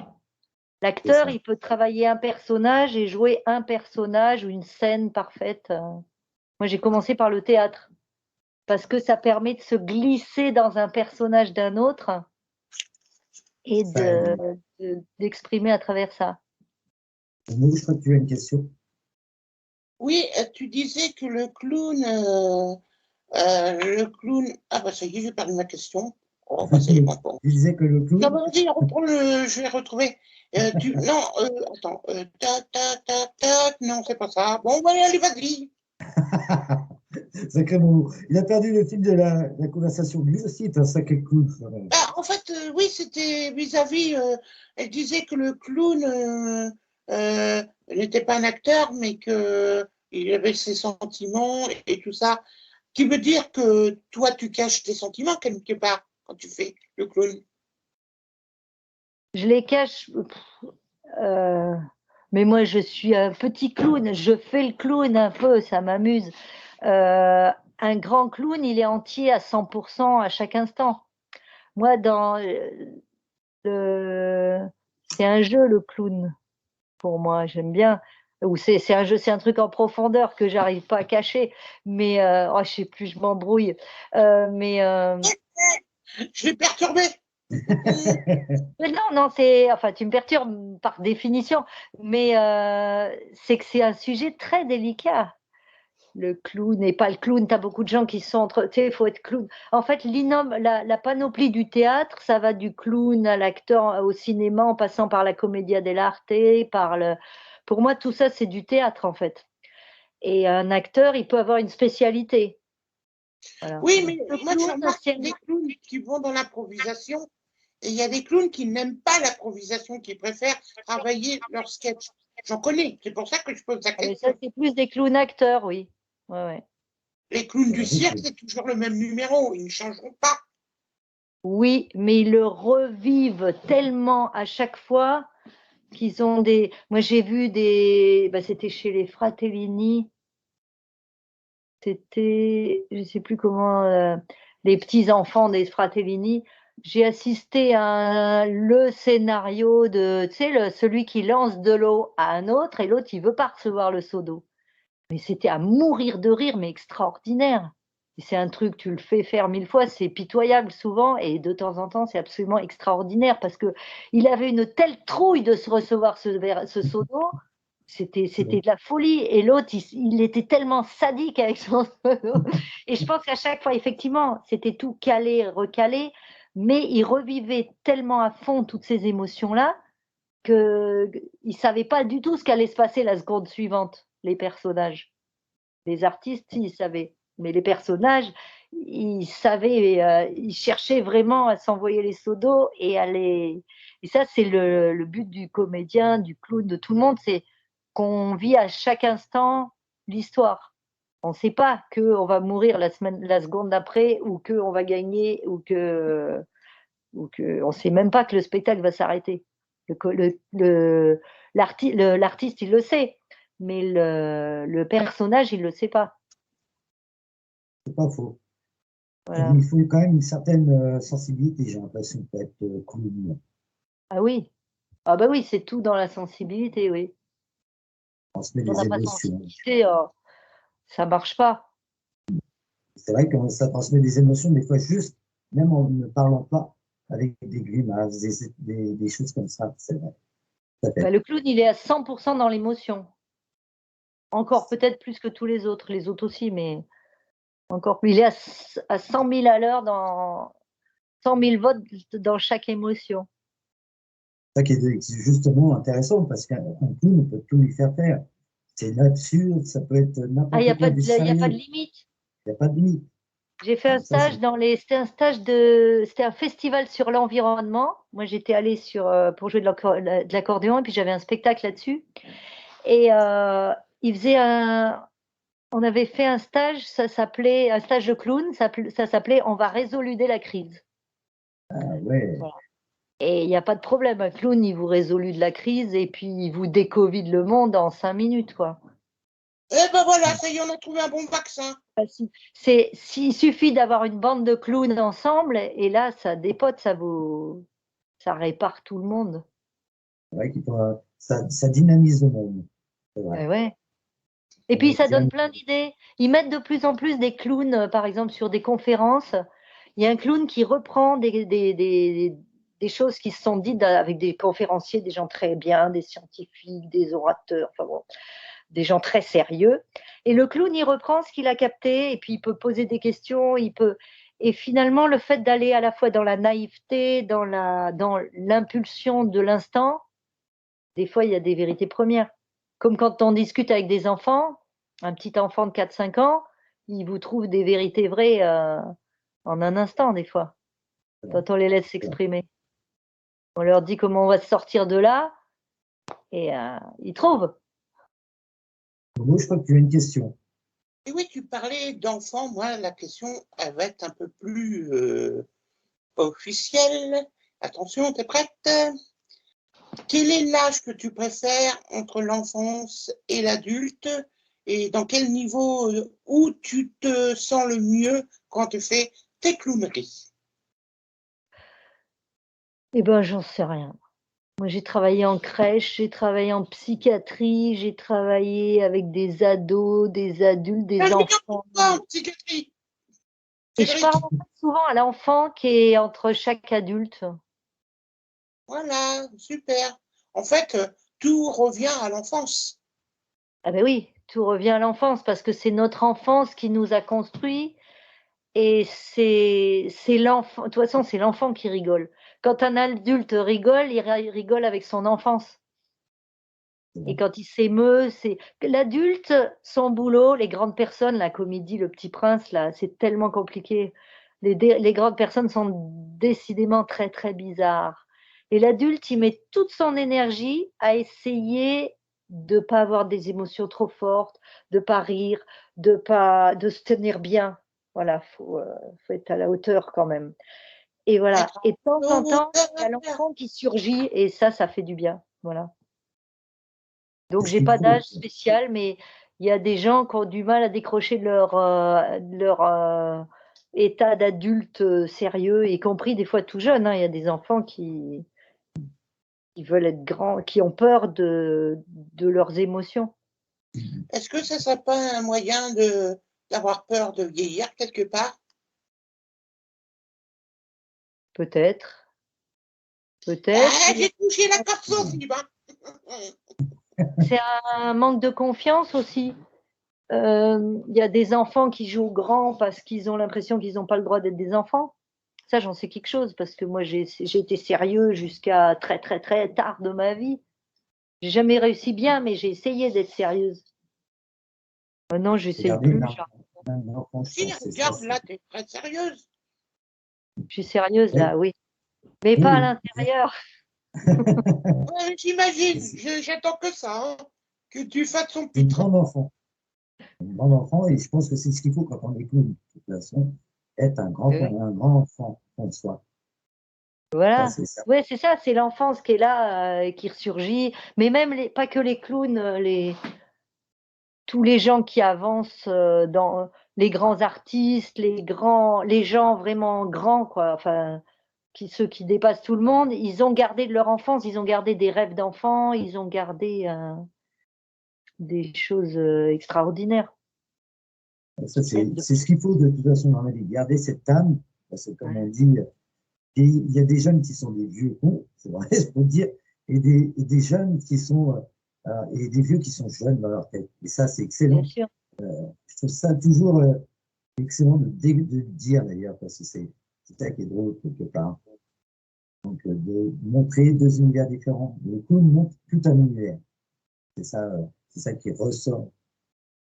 L'acteur, il peut travailler un personnage et jouer un personnage ou une scène parfaite. Moi, j'ai commencé par le théâtre parce que ça permet de se glisser dans un personnage d'un autre et d'exprimer à travers ça. Moi, je crois que tu as une question. Oui, tu disais que le clown, ah bah ça y est, j'ai perdu ma question. Oh, bah, ça y est, bon. Tu disais que le clown. Non, vas-y, je vais retrouver. Non, attends, non, c'est pas ça. Bon, bah, allez, vas-y. Sacré Momo. Il a perdu le fil de la conversation. Lui aussi est un sacré clown. Bah, en fait, oui, c'était vis-à-vis. Elle disait que le clown n'était pas un acteur, mais qu'il avait ses sentiments et tout ça. Qui veut dire que toi, tu caches tes sentiments quelque part quand tu fais le clown. Je les cache. Mais moi, je suis un petit clown. Je fais le clown un peu, ça m'amuse. Un grand clown, il est entier à 100% à chaque instant. Moi, c'est un jeu, le clown. Pour moi, j'aime bien. Ou c'est un jeu, c'est un truc en profondeur que j'arrive pas à cacher. Mais oh, je sais plus, je m'embrouille. Je l'ai perturbé. Mais non, enfin, tu me perturbes par définition, mais c'est que c'est un sujet très délicat. Le clown n'est pas le clown. Tu as beaucoup de gens qui sont entre. Tu sais, il faut être clown. En fait, la panoplie du théâtre, ça va du clown à l'acteur, au cinéma, en passant par la commedia dell'arte, Pour moi, tout ça, c'est du théâtre, en fait. Et un acteur, il peut avoir une spécialité. Voilà. Oui, mais moi, je remarque qu'il y a des clowns qui vont dans l'improvisation et il y a des clowns qui n'aiment pas l'improvisation, qui préfèrent travailler leur sketch. J'en connais, c'est pour ça que je pose la question. Mais ça, c'est plus des clowns acteurs, oui. Ouais. Les clowns du cirque, c'est toujours le même numéro, ils ne changeront pas. Oui, mais ils le revivent tellement à chaque fois qu'ils ont des... Moi, j'ai vu c'était chez les Fratellini. C'était, je ne sais plus comment, les petits-enfants des Fratellini. J'ai assisté à le scénario de, tu sais, celui qui lance de l'eau à un autre et l'autre, il ne veut pas recevoir le seau d'eau. Mais c'était à mourir de rire, mais extraordinaire. C'est un truc, tu le fais faire 1000 fois, c'est pitoyable souvent, et de temps en temps, c'est absolument extraordinaire parce que il avait une telle trouille de se recevoir ce seau d'eau, c'était de la folie. Et l'autre, il était tellement sadique avec son seau d'eau. Et je pense qu'à chaque fois, effectivement, c'était tout calé, recalé, mais il revivait tellement à fond toutes ces émotions-là qu'il ne savait pas du tout ce qu'allait se passer la seconde suivante, les personnages. Les artistes, ils savaient. Mais les personnages, ils savaient, ils cherchaient vraiment à s'envoyer les seaux d'eau et à les. Et ça, c'est le but du comédien, du clown, de tout le monde, c'est qu'on vit à chaque instant l'histoire. On ne sait pas qu'on va mourir la seconde d'après ou qu'on va gagner ou on ne sait même pas que le spectacle va s'arrêter. L'artiste, il le sait, mais le personnage, il ne le sait pas. C'est pas faux. Voilà. Il faut quand même une certaine sensibilité, j'ai l'impression, pour être clown. Ah oui. Ah bah oui, c'est tout dans la sensibilité, oui. On se met On des n'a pas de émotions. sensibilité, ça ne marche pas. C'est vrai que ça transmet des émotions, des fois juste, même en ne parlant pas, avec des grimaces, des choses comme ça, c'est vrai. Bah, le clown, il est à 100% dans l'émotion. Encore peut-être plus que tous les autres aussi, mais encore plus. Il est à 100 000 à l'heure, dans 100 000 votes dans chaque émotion. C'est ça qui est justement intéressant, parce qu'un clown, on peut tout lui faire faire. C'est absurde, ça peut être Ah, n'importe il n'y a quoi pas de il y a pas de sérieux. limite. Il n'y a pas de limite. J'ai fait un Ça, stage c'était un stage c'était un festival sur l'environnement. Moi, j'étais allée pour jouer de l'accordéon et puis j'avais un spectacle là-dessus. Et il faisait on avait fait un stage, ça s'appelait un stage de clown, ça s'appelait On va résoluder la crise. ouais. Voilà. Et il n'y a pas de problème, un clown, il vous résout de la crise et puis il vous décovide le monde en 5 minutes, quoi. Eh ben voilà, ça y est, on a trouvé un bon vaccin. Il suffit d'avoir une bande de clowns ensemble et là, ça dépote, ça répare tout le monde. C'est vrai ça dynamise le monde. C'est vrai. Ouais. Et puis, ça donne plein d'idées. Ils mettent de plus en plus des clowns, par exemple, sur des conférences. Il y a un clown qui reprend des choses qui se sont dites avec des conférenciers, des gens très bien, des scientifiques, des orateurs, enfin bon, des gens très sérieux. Et le clown, il reprend ce qu'il a capté et puis il peut poser des questions, Et finalement, le fait d'aller à la fois dans la naïveté, dans l'impulsion de l'instant, des fois, il y a des vérités premières. Comme quand on discute avec des enfants, un petit enfant de 4-5 ans, il vous trouve des vérités vraies en un instant, des fois, quand on les laisse s'exprimer. On leur dit comment on va se sortir de là et ils trouvent. Moi, je crois que tu as une question. Et oui, tu parlais d'enfants. Moi, la question, elle va être un peu plus officielle. Attention, t'es prête? Quel est l'âge que tu préfères entre l'enfance et l'adulte? Et dans quel niveau où tu te sens le mieux quand tu fais tes clowneries? Eh ben, j'en sais rien. Moi, j'ai travaillé en crèche, j'ai travaillé en psychiatrie, j'ai travaillé avec des ados, des adultes, des enfants. En psychiatrie. Et je parle Cédric. souvent à l'enfant qui est entre chaque adulte. Voilà, super. En fait, tout revient à l'enfance. Ah ben oui, tout revient à l'enfance parce que c'est notre enfance qui nous a construits et c'est l'enfant. De toute façon, c'est l'enfant qui rigole. Quand un adulte rigole, il rigole avec son enfance. Et quand il s'émeut, c'est l'adulte, son boulot, les grandes personnes, la comédie, Le Petit Prince, là, c'est tellement compliqué. Les grandes personnes sont décidément très, très bizarres. Et l'adulte, il met toute son énergie à essayer de pas avoir des émotions trop fortes, de pas rire, de se tenir bien. Voilà, faut être à la hauteur quand même. Et voilà. Et de temps en temps, il y a l'enfant qui surgit et ça fait du bien. Voilà. Donc, j'ai pas d'âge spécial, mais il y a des gens qui ont du mal à décrocher de leur état d'adulte sérieux, y compris des fois tout jeune, hein. Il y a des enfants qui veulent être grands, qui ont peur de leurs émotions. Est-ce que ça ne serait pas un moyen d'avoir peur de vieillir quelque part? Peut-être. Ah, j'ai touché la corde sensible. C'est un manque de confiance aussi. Il y a des enfants qui jouent grand parce qu'ils ont l'impression qu'ils n'ont pas le droit d'être des enfants. Ça, j'en sais quelque chose parce que moi, j'ai été sérieux jusqu'à très, très, très tard de ma vie. J'ai jamais réussi bien, mais j'ai essayé d'être sérieuse. Maintenant, j'essaye plus. Si, regarde, là, tu es très sérieuse. Je suis sérieuse, là, oui. Mais pas à l'intérieur. Ouais, j'imagine, j'attends que ça, hein, que tu fasses ton Une putain. grande enfant. Une grande enfant, et je pense que c'est ce qu'il faut quand on écoute, de toute façon, être un grand enfant en soi. Voilà. Ça, c'est ça. Ouais, c'est ça, c'est l'enfance qui est là, qui ressurgit. Mais même pas que les clowns, tous les gens qui avancent dans les grands artistes, les gens vraiment grands, quoi. Enfin, ceux qui dépassent tout le monde, ils ont gardé de leur enfance, ils ont gardé des rêves d'enfants, ils ont gardé des choses extraordinaires. Ça, c'est ce qu'il faut de toute façon dans la vie, garder cette âme, parce que comme on dit, il y a des jeunes qui sont des vieux cons, c'est vrai, je peux dire, et des jeunes qui sont, et des vieux qui sont jeunes dans leur tête. Et ça, c'est excellent. Bien sûr. Je trouve ça toujours excellent de dire d'ailleurs, parce que c'est ça qui est drôle quelque part. Donc, de montrer deux univers différents. Le coup montre tout un univers. C'est ça c'est ça qui ressort.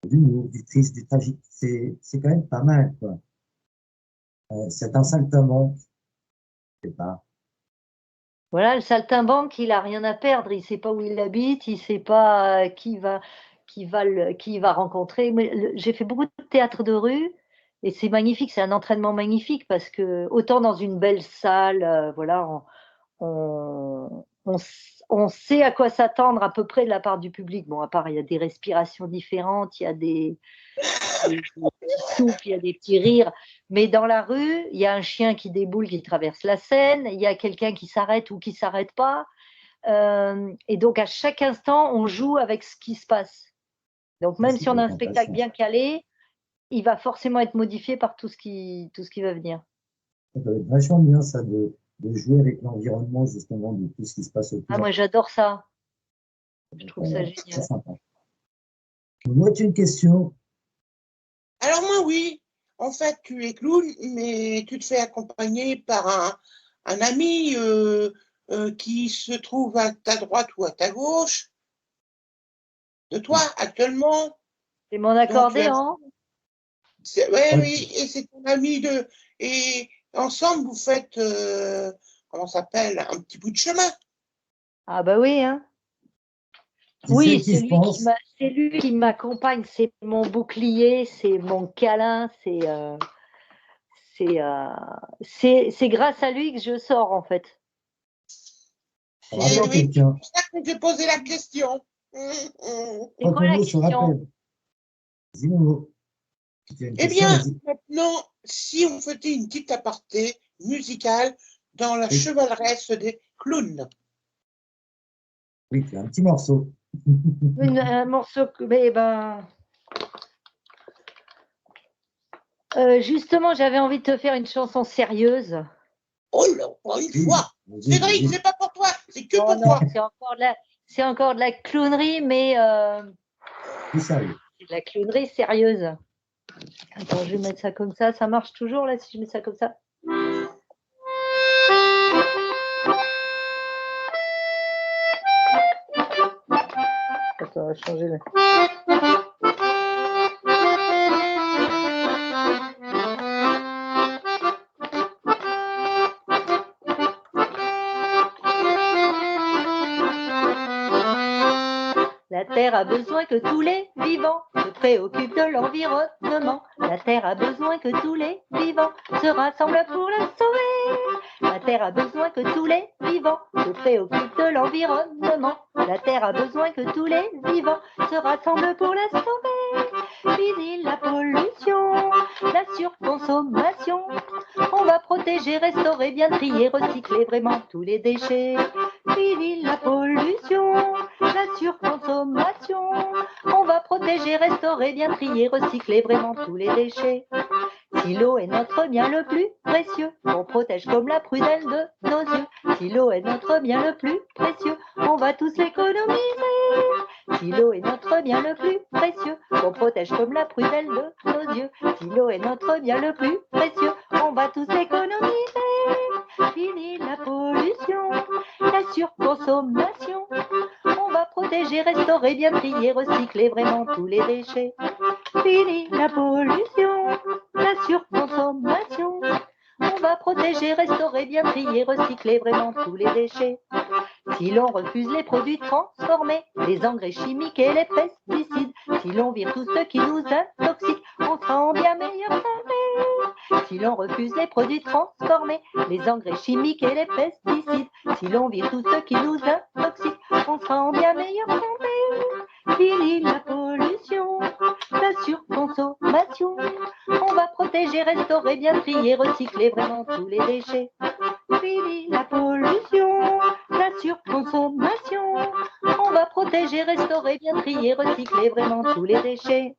De l'humour, du triste, du tragique. C'est quand même pas mal, quoi. C'est un saltimbanque. Je sais pas. Voilà, le saltimbanque, il a rien à perdre. Il sait pas où il habite, il sait pas qui va rencontrer. J'ai fait beaucoup de théâtre de rue et c'est magnifique. C'est un entraînement magnifique parce que autant dans une belle salle, voilà, on sait à quoi s'attendre à peu près de la part du public. Bon, à part, il y a des respirations différentes, il y a des petits souffles, il y a des petits rires. Mais dans la rue, il y a un chien qui déboule, qui traverse la scène, il y a quelqu'un qui s'arrête ou qui ne s'arrête pas. Et donc, à chaque instant, on joue avec ce qui se passe. Donc, même si on a un spectacle bien calé, il va forcément être modifié par tout ce qui va venir. Ça doit être vachement bien, ça, de jouer avec l'environnement, justement, de tout ce qui se passe autour. Ah, moi, j'adore ça. Je trouve ça génial. C'est sympa. Moi, tu as une question? Alors moi, oui. En fait, tu es clown, mais tu te fais accompagner par un ami qui se trouve à ta droite ou à ta gauche de toi actuellement. C'est mon accordéon. Oui, et c'est ton ami de... Et ensemble, vous faites, comment ça s'appelle, un petit bout de chemin. Ah bah oui, hein. Oui, c'est lui qui m'accompagne, c'est mon bouclier, c'est mon câlin, c'est grâce à lui que je sors en fait. C'est oui, pour ça que j'ai posé la question. C'est quoi la question? Dis-nous. Eh bien, maintenant, si on faisait une petite aparté musicale dans la chevaleresse des clowns. Oui, un petit morceau. Un morceau que, justement, j'avais envie de te faire une chanson sérieuse. Oh là, pas une fois. Cédric, c'est pas pour toi, c'est que pour toi. C'est encore de la clownerie, mais c'est de la clownerie sérieuse. Attends, je vais mettre ça comme ça. Ça marche toujours là si je mets ça comme ça? Attends, on va changer là. La Terre a besoin que tous les vivants se préoccupent de l'environnement. La Terre a besoin que tous les vivants se rassemblent pour la sauver. La Terre a besoin que tous les vivants se préoccupent de l'environnement. La Terre a besoin que tous les vivants se rassemblent pour la sauver. Fini la pollution, la surconsommation. On va protéger, restaurer, bien trier, recycler vraiment tous les déchets. Fini la pollution, la surconsommation. On va protéger, restaurer, bien trier, recycler vraiment tous les déchets. Si l'eau est notre bien le plus précieux, on protège comme la prunelle de nos yeux. Si l'eau est notre bien le plus précieux, on va tous l'économiser. Si l'eau est notre bien le plus précieux, on protège comme la prunelle de nos yeux. Si l'eau est notre bien le plus précieux, on va tous l'économiser. Fini la pollution, la surconsommation. On va protéger, restaurer, bien trier, recycler vraiment tous les déchets. Fini la pollution, la surconsommation. On va protéger, restaurer, bien trier, recycler vraiment tous les déchets. Si l'on refuse les produits transformés, les engrais chimiques et les pesticides, si l'on vire tout ce qui nous intoxique, on sera en bien meilleure santé. Si l'on refuse les produits transformés, les engrais chimiques et les pesticides, si l'on vire tout ce qui nous intoxique, on sera en bien meilleure santé. Fini la pollution, la surconsommation. On va protéger, restaurer, bien trier, recycler vraiment tous les déchets. Fini la pollution, la surconsommation. On va protéger, restaurer, bien trier, recycler vraiment tous les déchets.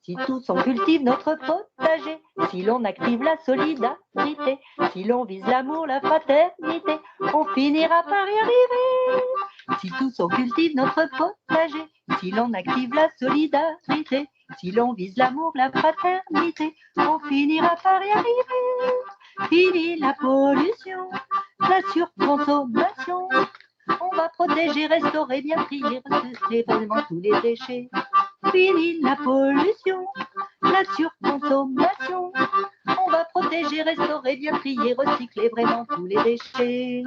Si tous on cultive notre potager, si l'on active la solidarité, si l'on vise l'amour, la fraternité, on finira par y arriver. Si tous on cultive notre potager, si l'on active la solidarité, si l'on vise l'amour, la fraternité, on finira par y arriver. Fini la pollution, la surconsommation. On On va protéger, restaurer, bien trier, recycler vraiment tous les déchets. Fini la pollution, la surconsommation. On va protéger, restaurer, bien trier, recycler vraiment tous les déchets.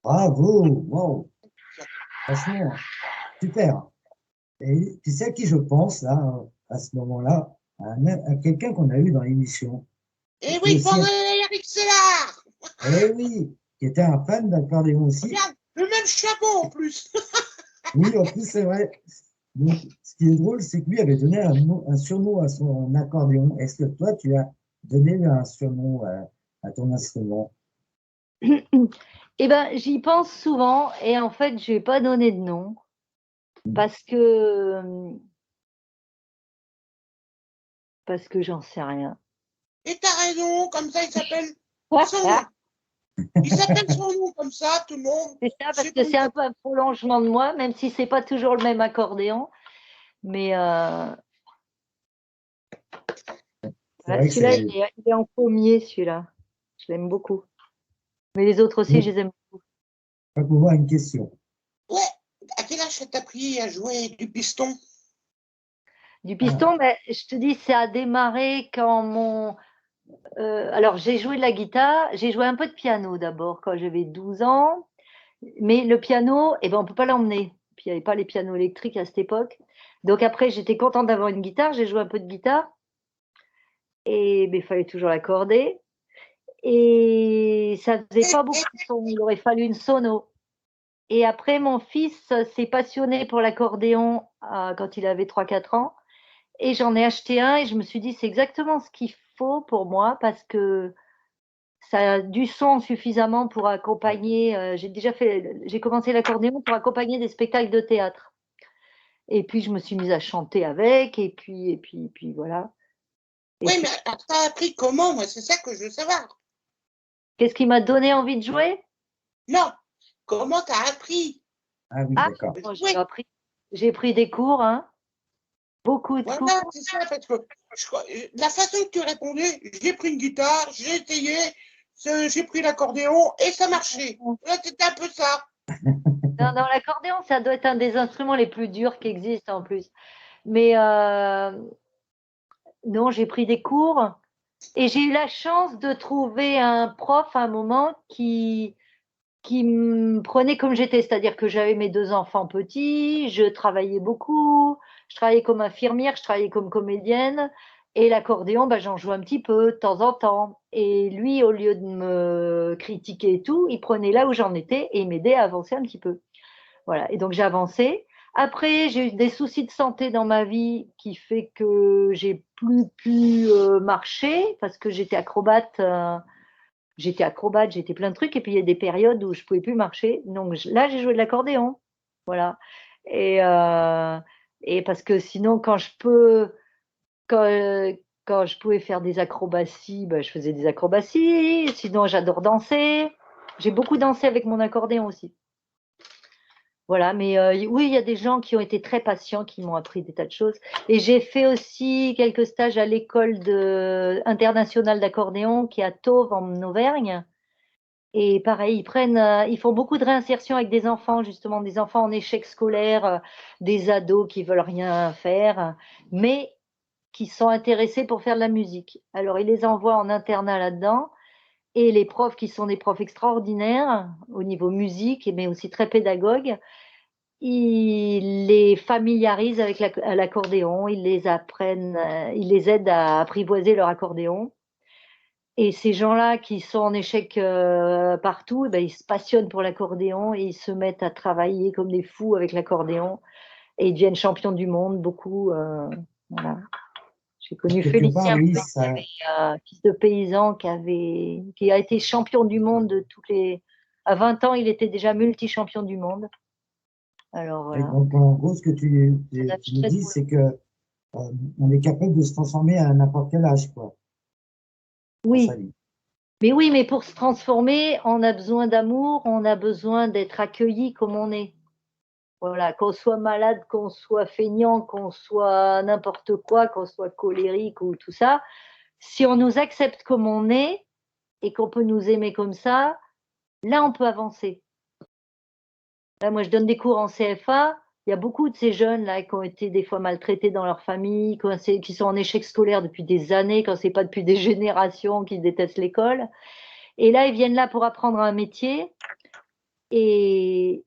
Bravo, wow, franchement, super. Et tu sais à qui je pense, là, à ce moment-là, à quelqu'un qu'on a eu dans l'émission. Et Qui oui, aussi, Eric Sellard. eh oui, qui était un fan d'accordéon aussi. Regarde, le même chapeau en plus. Oui, en plus, c'est vrai. Donc, ce qui est drôle, c'est que lui avait donné un surnom à son accordéon. Est-ce que toi, tu as donné un surnom à ton instrument? Eh ben, j'y pense souvent et en fait, je n'ai pas donné de nom parce que j'en sais rien. Et t'as raison, comme ça, il s'appelle son nom. Il s'appelle son nom comme ça, tout le monde. C'est ça, parce que c'est un peu un prolongement de moi, même si c'est pas toujours le même accordéon. Mais celui-là, il est en pommier, celui-là. Je l'aime beaucoup. Mais les autres aussi, je les aime beaucoup. Je vais pouvoir une question. Ouais. À quel âge t'as appris à jouer du piston? Du piston, ben, je te dis, ça a démarré quand alors, j'ai joué de la guitare, j'ai joué un peu de piano d'abord quand j'avais 12 ans. Mais le piano, eh ben, on ne peut pas l'emmener. Puis il n'y avait pas les pianos électriques à cette époque. Donc après, j'étais contente d'avoir une guitare. J'ai joué un peu de guitare. Et il fallait toujours l'accorder. Et ça ne faisait pas beaucoup de son. Il aurait fallu une sono. Et après, mon fils s'est passionné pour l'accordéon quand il avait 3-4 ans. Et j'en ai acheté un et je me suis dit, c'est exactement ce qu'il faut pour moi parce que ça a du son suffisamment pour accompagner. J'ai commencé l'accordéon pour accompagner des spectacles de théâtre. Et puis je me suis mise à chanter avec, et puis voilà. Oui, mais t'as appris comment, moi, c'est ça que je veux savoir. Qu'est-ce qui m'a donné envie de jouer? Non, comment t'as appris? Ah oui, d'accord. J'ai pris des cours, hein. Beaucoup de cours. Voilà, c'est ça, parce que la façon que tu répondais, j'ai pris une guitare, j'ai essayé, j'ai pris l'accordéon et ça marchait. Là, c'était un peu ça. Non, l'accordéon, ça doit être un des instruments les plus durs qui existent en plus. Mais non, j'ai pris des cours et j'ai eu la chance de trouver un prof à un moment qui me prenait comme j'étais, c'est-à-dire que j'avais mes 2 enfants petits, je travaillais beaucoup, je travaillais comme infirmière, je travaillais comme comédienne, et l'accordéon, j'en jouais un petit peu de temps en temps. Et lui, au lieu de me critiquer et tout, il prenait là où j'en étais et il m'aidait à avancer un petit peu. Voilà, et donc j'ai avancé. Après, j'ai eu des soucis de santé dans ma vie qui fait que j'ai plus pu marcher parce que j'étais acrobate. J'étais plein de trucs, et puis il y a des périodes où je pouvais plus marcher. Donc là, j'ai joué de l'accordéon. Voilà. Et parce que sinon, quand je pouvais faire des acrobaties, je faisais des acrobaties. Sinon, j'adore danser. J'ai beaucoup dansé avec mon accordéon aussi. Voilà, mais oui, il y a des gens qui ont été très patients, qui m'ont appris des tas de choses. Et j'ai fait aussi quelques stages à l'école internationale d'accordéon qui est à Tauve en Auvergne. Et pareil, ils font beaucoup de réinsertion avec des enfants, justement, des enfants en échec scolaire, des ados qui veulent rien faire, mais qui sont intéressés pour faire de la musique. Alors, ils les envoient en internat là-dedans, et les profs, qui sont des profs extraordinaires au niveau musique, mais aussi très pédagogues, ils les familiarisent avec l'accordéon, ils les apprennent, ils les aident à apprivoiser leur accordéon. Et ces gens-là qui sont en échec partout, ils se passionnent pour l'accordéon et ils se mettent à travailler comme des fous avec l'accordéon et ils deviennent champions du monde, beaucoup. Voilà. J'ai connu Quelque part, Félicien oui, Peu, ça, fils de paysan, qui a été champion du monde de toutes les. À 20 ans, il était déjà multi-champion du monde. Alors et voilà. donc, en gros, ce que On a tu nous fait dis, tout. c'est que on est capable de se transformer à n'importe quel âge, quoi, dans sa Oui, vie. oui, mais pour se transformer, on a besoin d'amour, on a besoin d'être accueilli comme on est. Voilà, qu'on soit malade, qu'on soit feignant, qu'on soit n'importe quoi, qu'on soit colérique ou tout ça. Si on nous accepte comme on est et qu'on peut nous aimer comme ça, là, on peut avancer. Là, moi, je donne des cours en CFA. Il y a beaucoup de ces jeunes là qui ont été des fois maltraités dans leur famille, qui sont en échec scolaire depuis des années, quand c'est pas depuis des générations, qui détestent l'école. Et là, ils viennent là pour apprendre un métier. Et,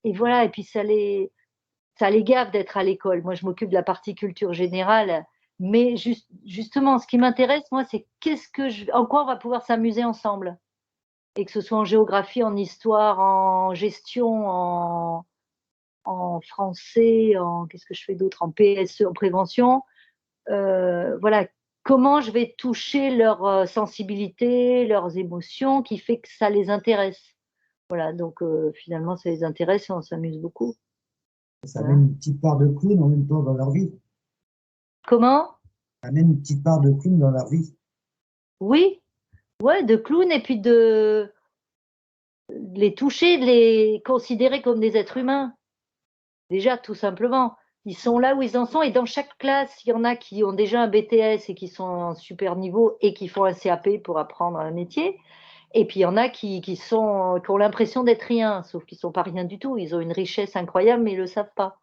et voilà. Et puis ça les gave d'être à l'école. Moi, je m'occupe de la partie culture générale. Mais justement, ce qui m'intéresse, moi, c'est en quoi on va pouvoir s'amuser ensemble. Et que ce soit en géographie, en histoire, en gestion, en français, qu'est-ce que je fais d'autre, en PSE, en prévention. Voilà, comment je vais toucher leur sensibilité, leurs émotions, qui fait que ça les intéresse. Voilà, donc finalement, ça les intéresse et on s'amuse beaucoup. Ça Voilà. amène une petite part de clown en même temps dans leur vie. Comment? Ça amène une petite part de clown dans leur vie. Oui, ouais, de clown et puis de les toucher, de les considérer comme des êtres humains. Déjà, tout simplement. Ils sont là où ils en sont et dans chaque classe, il y en a qui ont déjà un BTS et qui sont en super niveau et qui font un CAP pour apprendre un métier. Et puis il y en a qui ont l'impression d'être rien, sauf qu'ils ne sont pas rien du tout. Ils ont une richesse incroyable, mais ils ne le savent pas.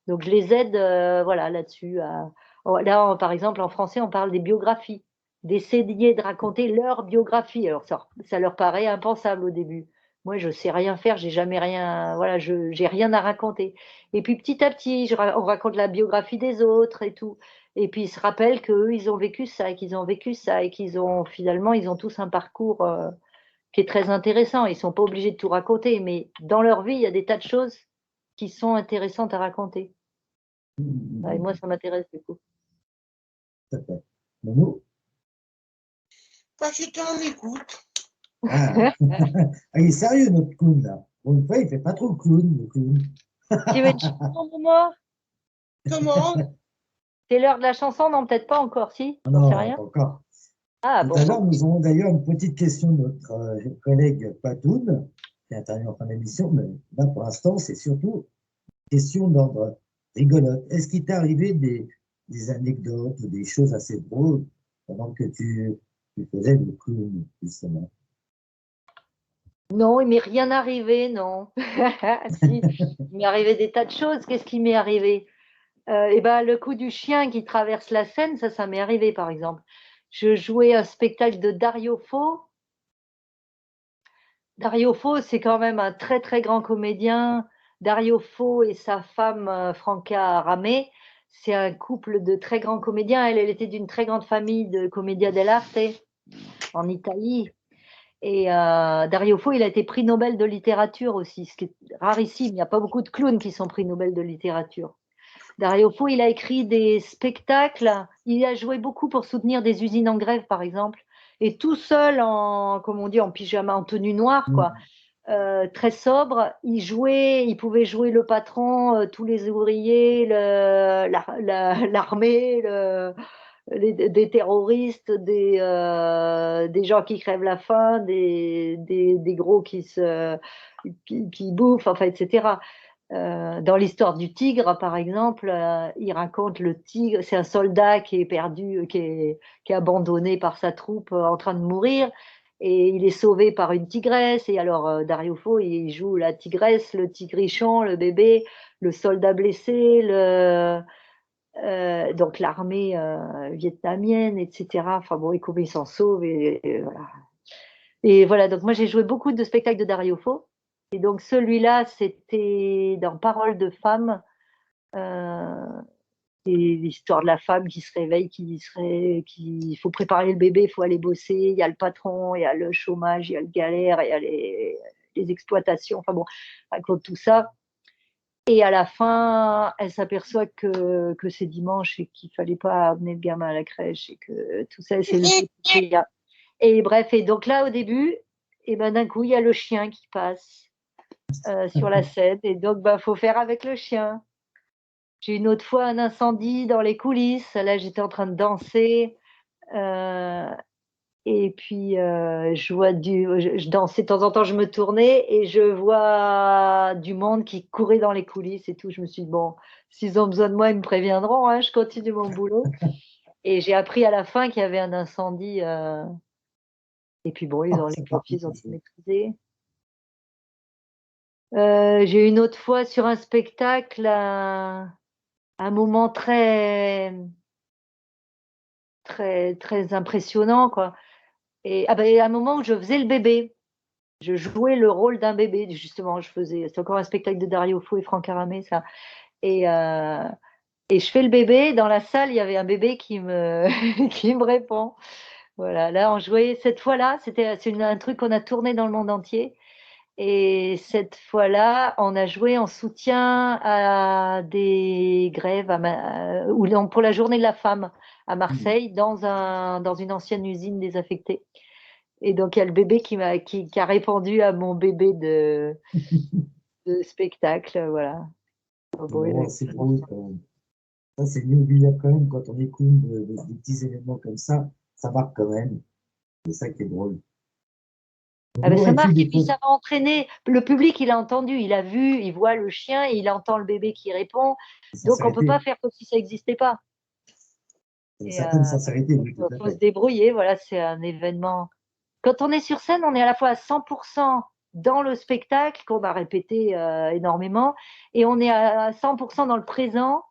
Donc je les aide voilà, là-dessus. Là, par exemple, en français, on parle des biographies, d'essayer de raconter leur biographie. Alors ça leur paraît impensable au début. Moi, je sais rien faire, j'ai jamais rien, voilà, j'ai rien à raconter. Et puis petit à petit, on raconte la biographie des autres et tout. Et puis ils se rappellent qu'eux, ils ont vécu ça et qu'ils ont vécu ça et qu'ils ont finalement, ils ont tous un parcours qui est très intéressant. Ils sont pas obligés de tout raconter, mais dans leur vie, il y a des tas de choses qui sont intéressantes à raconter. Et moi, ça m'intéresse du coup. Tout à fait. Momo? Bah, j'étais en écoute. Ah. Ah, il est sérieux, notre clown, là. Pour une fois, il fait pas trop le clown, le clown. Tu veux une chanson pour moi? Comment? C'est l'heure de la chanson? Non, peut-être pas encore, si? Ah J'en sais non, rien. pas encore. Ah Tout bon. à l'heure, nous avons d'ailleurs une petite question de notre collègue Patoun, qui intervient en fin d'émission, mais là, pour l'instant, c'est surtout une question d'ordre rigolote. Est-ce qu'il t'est arrivé des anecdotes ou des choses assez drôles pendant que tu faisais le clown, justement? Non, il m'est rien arrivé, non. Si, il m'est arrivé des tas de choses. Qu'est-ce qui m'est arrivé? Eh ben, le coup du chien qui traverse la Seine, ça m'est arrivé, par exemple. Je jouais un spectacle de Dario Fo. Dario Fo, c'est quand même un très, très grand comédien. Dario Fo et sa femme, Franca Ramé, c'est un couple de très grands comédiens. Elle était d'une très grande famille de Commedia dell'arte en Italie. Et Dario Fo, il a été prix Nobel de littérature aussi, ce qui est rarissime. Il n'y a pas beaucoup de clowns qui sont prix Nobel de littérature. Dario Fo, il a écrit des spectacles. Il a joué beaucoup pour soutenir des usines en grève, par exemple. Et tout seul, comme on dit, en pyjama, en tenue noire, quoi. Très sobre, il pouvait jouer le patron, tous les ouvriers, l'armée, des terroristes, des gens qui crèvent la faim, des gros qui bouffent, enfin, etc. Dans l'histoire du tigre, par exemple, il raconte le tigre, c'est un soldat qui est perdu, qui est abandonné par sa troupe en train de mourir, et il est sauvé par une tigresse. Et alors, Dario Fo, il joue la tigresse, le tigrichon, le bébé, le soldat blessé, donc l'armée vietnamienne, etc. Enfin bon, et comment il s'en sauve, et voilà. Et voilà, donc moi j'ai joué beaucoup de spectacles de Dario Fo. Et donc celui-là, c'était dans Paroles de femme. C'est l'histoire de la femme qui se réveille, il faut préparer le bébé, il faut aller bosser. Il y a le patron, il y a le chômage, il y a le galère, il y a les exploitations. Enfin bon, à cause de tout ça. Et à la fin, elle s'aperçoit que c'est dimanche et qu'il fallait pas amener le gamin à la crèche et que tout ça, c'est le petit. Et bref, et donc là, au début, et ben d'un coup, il y a le chien qui passe sur la scène. Et donc, faut faire avec le chien. J'ai une autre fois un incendie dans les coulisses. Là, j'étais en train de danser. Et puis, je dansais de temps en temps, je me tournais et je vois du monde qui courait dans les coulisses et tout. Je me suis dit, bon, s'ils ont besoin de moi, ils me préviendront, hein, je continue mon boulot. Et j'ai appris à la fin qu'il y avait un incendie. Et puis bon, les pompiers, ils ont tout maîtrisé. J'ai eu une autre fois sur un spectacle, un moment très, très, très impressionnant, quoi. Et à un moment où je faisais le bébé. Je jouais le rôle d'un bébé, justement. C'est encore un spectacle de Dario Fo et Franck Aramé, ça. Et je fais le bébé. Dans la salle, il y avait un bébé qui me répond. Voilà. Là, on jouait cette fois-là. C'est un truc qu'on a tourné dans le monde entier. Et cette fois-là, on a joué en soutien à des grèves pour la journée de la femme à Marseille, dans une ancienne usine désaffectée. Et donc, il y a le bébé qui a répondu à mon bébé de spectacle. Voilà. C'est beau quand même. Ça, c'est inoubliable quand même quand on écoute des petits événements comme ça marque quand même. C'est ça qui est drôle. Ça marque et puis ça va entraîner. Le public, il a entendu, il a vu, il voit le chien et il entend le bébé qui répond. Donc, on ne peut pas faire comme si ça n'existait pas. Une certaine sincérité. Il faut se débrouiller. Voilà, c'est un événement. Quand on est sur scène, on est à la fois à 100% dans le spectacle qu'on va répéter énormément et on est à 100% dans le présent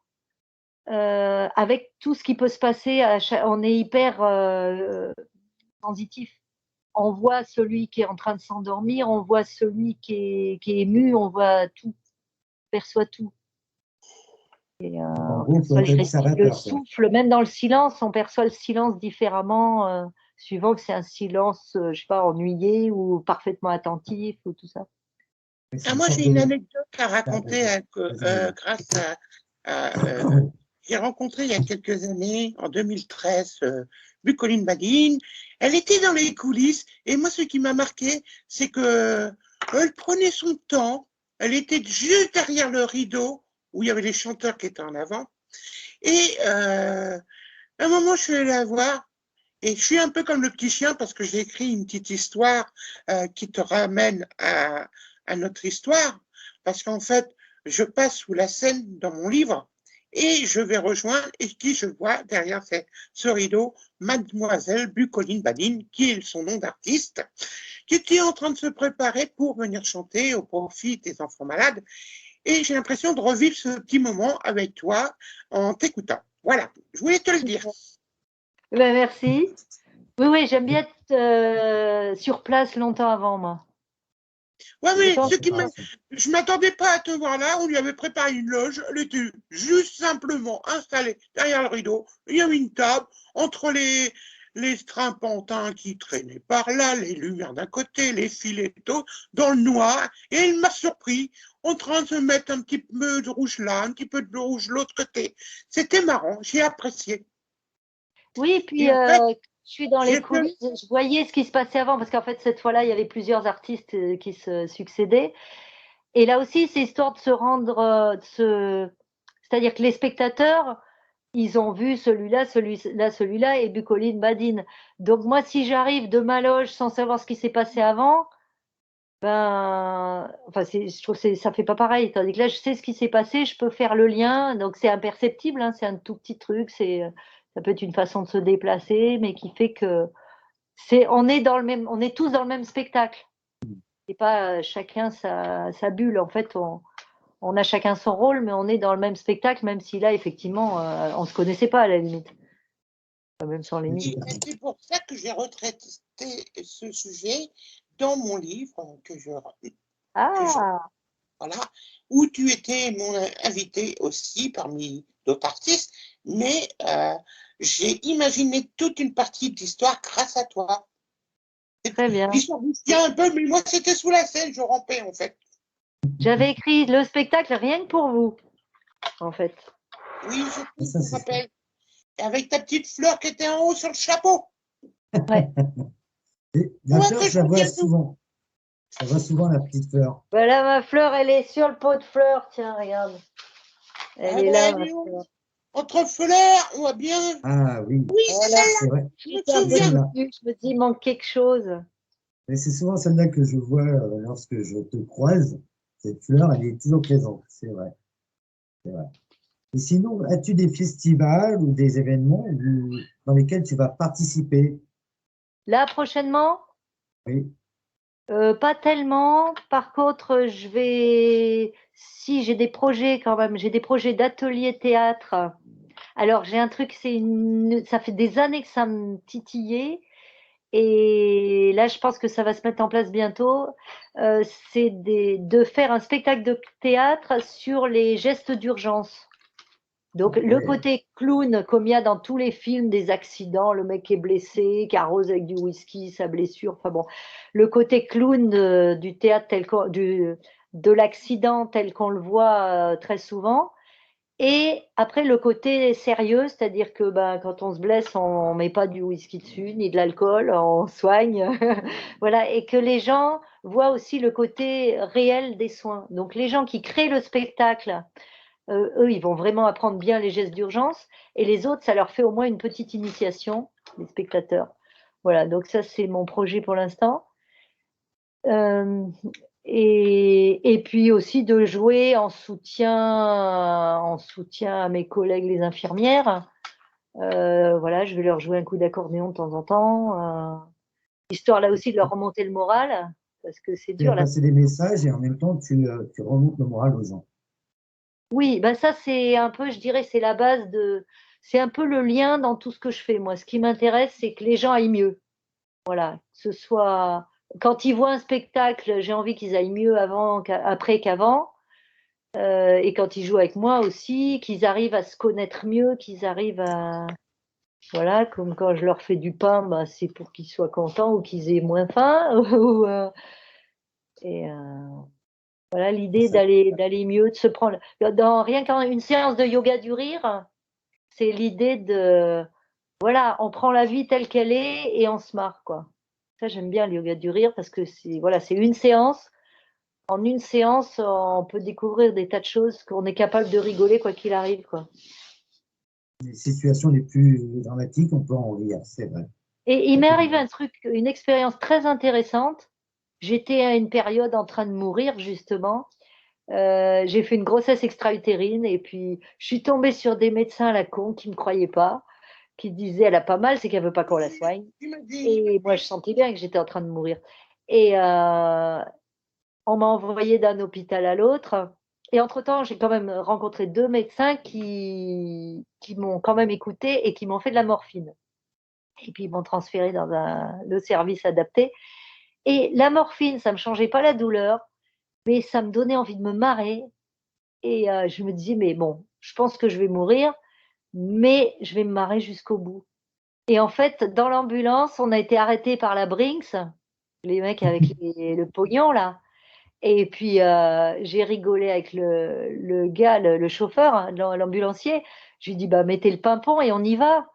avec tout ce qui peut se passer. On est hyper sensitif. On voit celui qui est en train de s'endormir, on voit celui qui est ému, on voit tout, on perçoit tout. Et, on perçoit le souffle, même dans le silence, on perçoit le silence différemment, suivant que c'est un silence, je sais pas, ennuyé ou parfaitement attentif ou tout ça. Moi, j'ai une anecdote à raconter grâce à j'ai rencontré il y a quelques années, en 2013, Bucoline Badine. Elle était dans les coulisses et moi, ce qui m'a marqué, c'est que elle prenait son temps. Elle était juste derrière le rideau où il y avait les chanteurs qui étaient en avant. Et à un moment, je suis allée la voir et je suis un peu comme le petit chien parce que j'ai écrit une petite histoire qui te ramène à notre histoire. Parce qu'en fait, je passe sous la scène dans mon livre et je vais rejoindre et qui je vois derrière ce rideau, Mademoiselle Bucoline Badine, qui est son nom d'artiste, qui était en train de se préparer pour venir chanter au profit des enfants malades. Et j'ai l'impression de revivre ce petit moment avec toi en t'écoutant. Voilà, je voulais te le dire. Merci. Oui, j'aime bien être sur place longtemps avant, moi. Ouais, mais je m'attendais pas à te voir là. On lui avait préparé une loge. Elle était juste simplement installée derrière le rideau. Il y avait une table entre les strapontins qui traînaient par là, les lumières d'un côté, les filets dans le noir. Et elle m'a surpris en train de se mettre un petit peu de rouge là, un petit peu de rouge de l'autre côté. C'était marrant. J'ai apprécié. Oui, puis je suis dans les coulisses, je voyais ce qui se passait avant, parce qu'en fait, cette fois-là, il y avait plusieurs artistes qui se succédaient. Et là aussi, c'est histoire de se rendre, c'est-à-dire que les spectateurs, ils ont vu celui-là, et Bucoline Badine. Donc moi, si j'arrive de ma loge sans savoir ce qui s'est passé avant, je trouve que ça fait pas pareil. Tandis que là, je sais ce qui s'est passé, je peux faire le lien. Donc c'est imperceptible, hein, c'est un tout petit truc, ça peut être une façon de se déplacer, mais qui fait que on est tous dans le même spectacle. Et pas chacun sa bulle. En fait, on a chacun son rôle, mais on est dans le même spectacle, même si là, effectivement, on se connaissait pas à la limite. Même sans limite. C'est pour ça que j'ai retraité ce sujet dans mon livre voilà, où tu étais mon invité aussi parmi d'autres artistes, mais j'ai imaginé toute une partie d'histoire grâce à toi. Très bien. L'histoire un peu, mais moi c'était sous la scène, je rampais en fait. J'avais écrit le spectacle rien que pour vous, en fait. Oui, je Ça, me c'est ça. rappelle. Et avec ta petite fleur qui était en haut sur le chapeau. Ouais. Et la Ouais, fleur, que je je la vois retiens tout. souvent. Je la vois souvent, la petite fleur. Voilà, ma fleur, elle est sur le pot de fleurs. Tiens, regarde. Elle Ah est bah, là, elle ma est où fleur. Entre fleurs, on voit bien. Ah oui, Oui, c'est Voilà. celle-là, c'est vrai. je Je me tape souviens. Celle-là. dessus, je me dis, il manque quelque chose. Et c'est souvent celle-là que je vois lorsque je te croise. Cette fleur, elle est toujours présente, c'est vrai. C'est vrai. Et sinon, as-tu des festivals ou des événements dans lesquels tu vas participer? Là, prochainement, Oui, pas tellement. Par contre, si j'ai des projets quand même, j'ai des projets d'atelier théâtre. Alors, j'ai un truc, ça fait des années que ça me titillait. Et là, je pense que ça va se mettre en place bientôt. C'est de faire un spectacle de théâtre sur les gestes d'urgence. Donc, le ouais. côté clown, comme il y a dans tous les films, des accidents, le mec est blessé, qui arrose avec du whisky, sa blessure, enfin bon, le côté clown du théâtre de l'accident tel qu'on le voit très souvent. Et après, le côté sérieux, c'est-à-dire que ben, quand on se blesse, on met pas du whisky dessus, ni de l'alcool, on soigne. Voilà, et que les gens voient aussi le côté réel des soins. Donc, les gens qui créent le spectacle, eux, ils vont vraiment apprendre bien les gestes d'urgence, et les autres, ça leur fait au moins une petite initiation, les spectateurs. Voilà, donc ça, c'est mon projet pour l'instant. Euh, et puis aussi de jouer en soutien à mes collègues les infirmières. Voilà, je vais leur jouer un coup d'accordéon de temps en temps, histoire là aussi de leur remonter le moral, parce que c'est Tu as dur là. passé des messages et en même temps, tu remontes le moral aux gens. Oui, ben ça c'est un peu, je dirais, c'est la base c'est un peu le lien dans tout ce que je fais. Moi, ce qui m'intéresse, c'est que les gens aillent mieux. Voilà, que ce soit quand ils voient un spectacle, j'ai envie qu'ils aillent mieux après qu'avant. Et quand ils jouent avec moi aussi, qu'ils arrivent à se connaître mieux, qu'ils arrivent à, voilà, comme quand je leur fais du pain, bah, c'est pour qu'ils soient contents ou qu'ils aient moins faim. Et voilà, l'idée Ça, d'aller mieux, de se prendre. Rien qu'en une séance de yoga du rire, c'est l'idée de, voilà, on prend la vie telle qu'elle est et on se marre, quoi. Ça, j'aime bien le yoga du rire parce que voilà, c'est une séance. En une séance, on peut découvrir des tas de choses qu'on est capable de rigoler quoi qu'il arrive, quoi. les situations les plus dramatiques, on peut en rire, c'est vrai. Et il m'est arrivé un truc, une expérience très intéressante. J'étais à une période en train de mourir, justement. J'ai fait une grossesse extra-utérine et puis je suis tombée sur des médecins à la con qui ne me croyaient pas, qui disaient elle a pas mal, c'est qu'elle veut pas qu'on la soigne. Tu m'as dit. Et moi, je sentais bien que j'étais en train de mourir. Et on m'a envoyé d'un hôpital à l'autre. Et entre-temps, j'ai quand même rencontré deux médecins qui m'ont quand même écouté et qui m'ont fait de la morphine. Et puis ils m'ont transféré dans le service adapté. Et la morphine, ça ne me changeait pas la douleur, mais ça me donnait envie de me marrer. Et je me disais, mais bon, je pense que je vais mourir, mais je vais me marrer jusqu'au bout. Et en fait, dans l'ambulance, on a été arrêtés par la Brinks, les mecs avec le pognon là. Et puis j'ai rigolé avec le gars, le chauffeur, hein, l'ambulancier. Je lui dis, bah mettez le pimpon et on y va.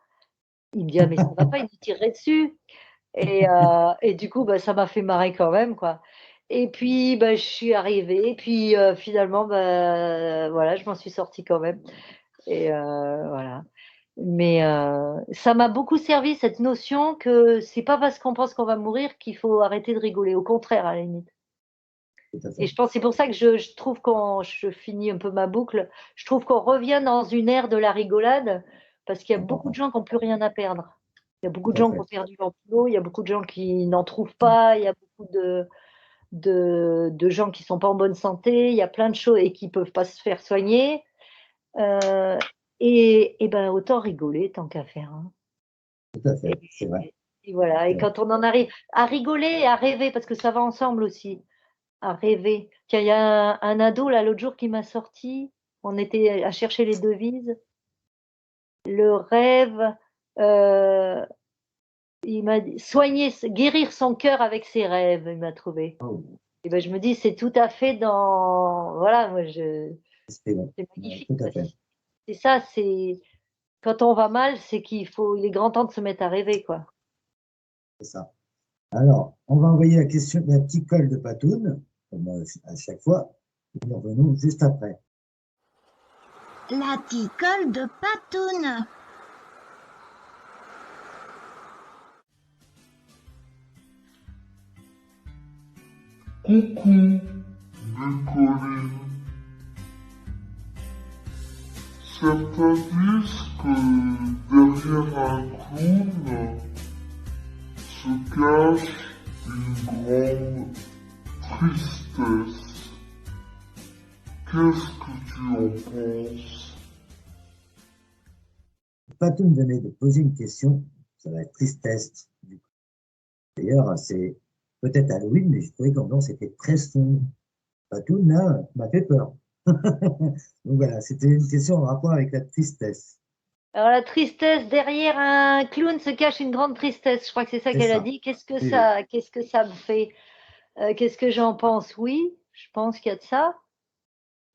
Il me dit, ah mais ça va pas, il me tirerait dessus. Et du coup, bah, ça m'a fait marrer quand même, quoi. Et puis, bah, je suis arrivée. Et puis, finalement, bah, voilà, je m'en suis sortie quand même. Et voilà. Mais ça m'a beaucoup servi, cette notion que c'est pas parce qu'on pense qu'on va mourir qu'il faut arrêter de rigoler. Au contraire, à la limite. Tout à Et fait. je pense, c'est pour ça que je trouve quand je finis un peu ma boucle, je trouve qu'on revient dans une ère de la rigolade parce qu'il y a beaucoup de gens qui n'ont plus rien à perdre. Il y a beaucoup de Tout à gens qui fait. ont perdu leur boulot, il y a beaucoup de gens qui n'en trouvent pas, il y a beaucoup de gens qui sont pas en bonne santé, il y a plein de choses et qui peuvent pas se faire soigner. Euh, et ben autant rigoler tant qu'à faire, hein. Tout à Et, fait. C'est vrai. et voilà. C'est Et vrai. quand on en arrive à rigoler et à rêver, parce que ça va ensemble aussi, à rêver. Tiens, il y a un ado là l'autre jour qui m'a sorti. On était à chercher les devises. Le rêve, euh, il m'a dit soigner, guérir son cœur avec ses rêves. Il m'a trouvé. Oh, Et ben, je me dis, c'est tout à fait dans. Voilà, moi, C'est bon. c'est Ouais, magnifique. tout à fait. C'est ça, c'est. Quand on va mal, c'est il est grand temps de se mettre à rêver, quoi. C'est ça. Alors, on va envoyer la petite colle de Patoun, comme à chaque fois. Et nous revenons juste après. La picole de Patoun. Coucou, Nicoline. Certains disent que derrière un clown se cache une grande tristesse. Qu'est-ce que tu en penses? Patoun venait de poser une question sur la tristesse. D'ailleurs, c'est peut-être Halloween, mais je trouvais qu'en c'était très sombre. Patoun, là, m'a fait peur. Donc voilà, c'était une question en rapport avec la tristesse. Alors, la tristesse, derrière un clown se cache une grande tristesse. Je crois que c'est ça C'est qu'elle a ça. dit. Qu'est-ce que Oui, ça me fait? Qu'est-ce que j'en pense? Oui, je pense qu'il y a de ça.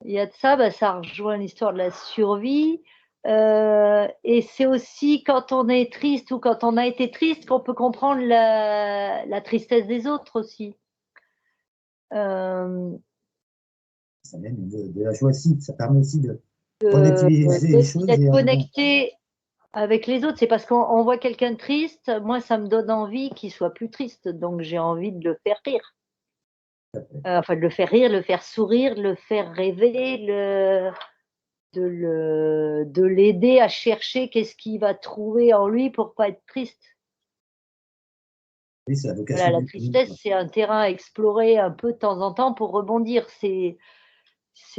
Il y a de ça, bah, ça rejoint l'histoire de la survie. Et c'est aussi quand on est triste ou quand on a été triste qu'on peut comprendre la tristesse des autres aussi. Euh, ça mène de la joie aussi. Ça permet aussi de relativiser les choses. d'être Et, connecté avec les autres. C'est parce qu'on voit quelqu'un de triste, moi, ça me donne envie qu'il soit plus triste. Donc, j'ai envie de le faire rire. Enfin, de le faire rire, le faire sourire, le faire rêver, de l'aider à chercher qu'est-ce qu'il va trouver en lui pour pas être triste. oui, c'est la vocation Voilà, la du tristesse, c'est un terrain à explorer un peu de temps en temps pour rebondir. C'est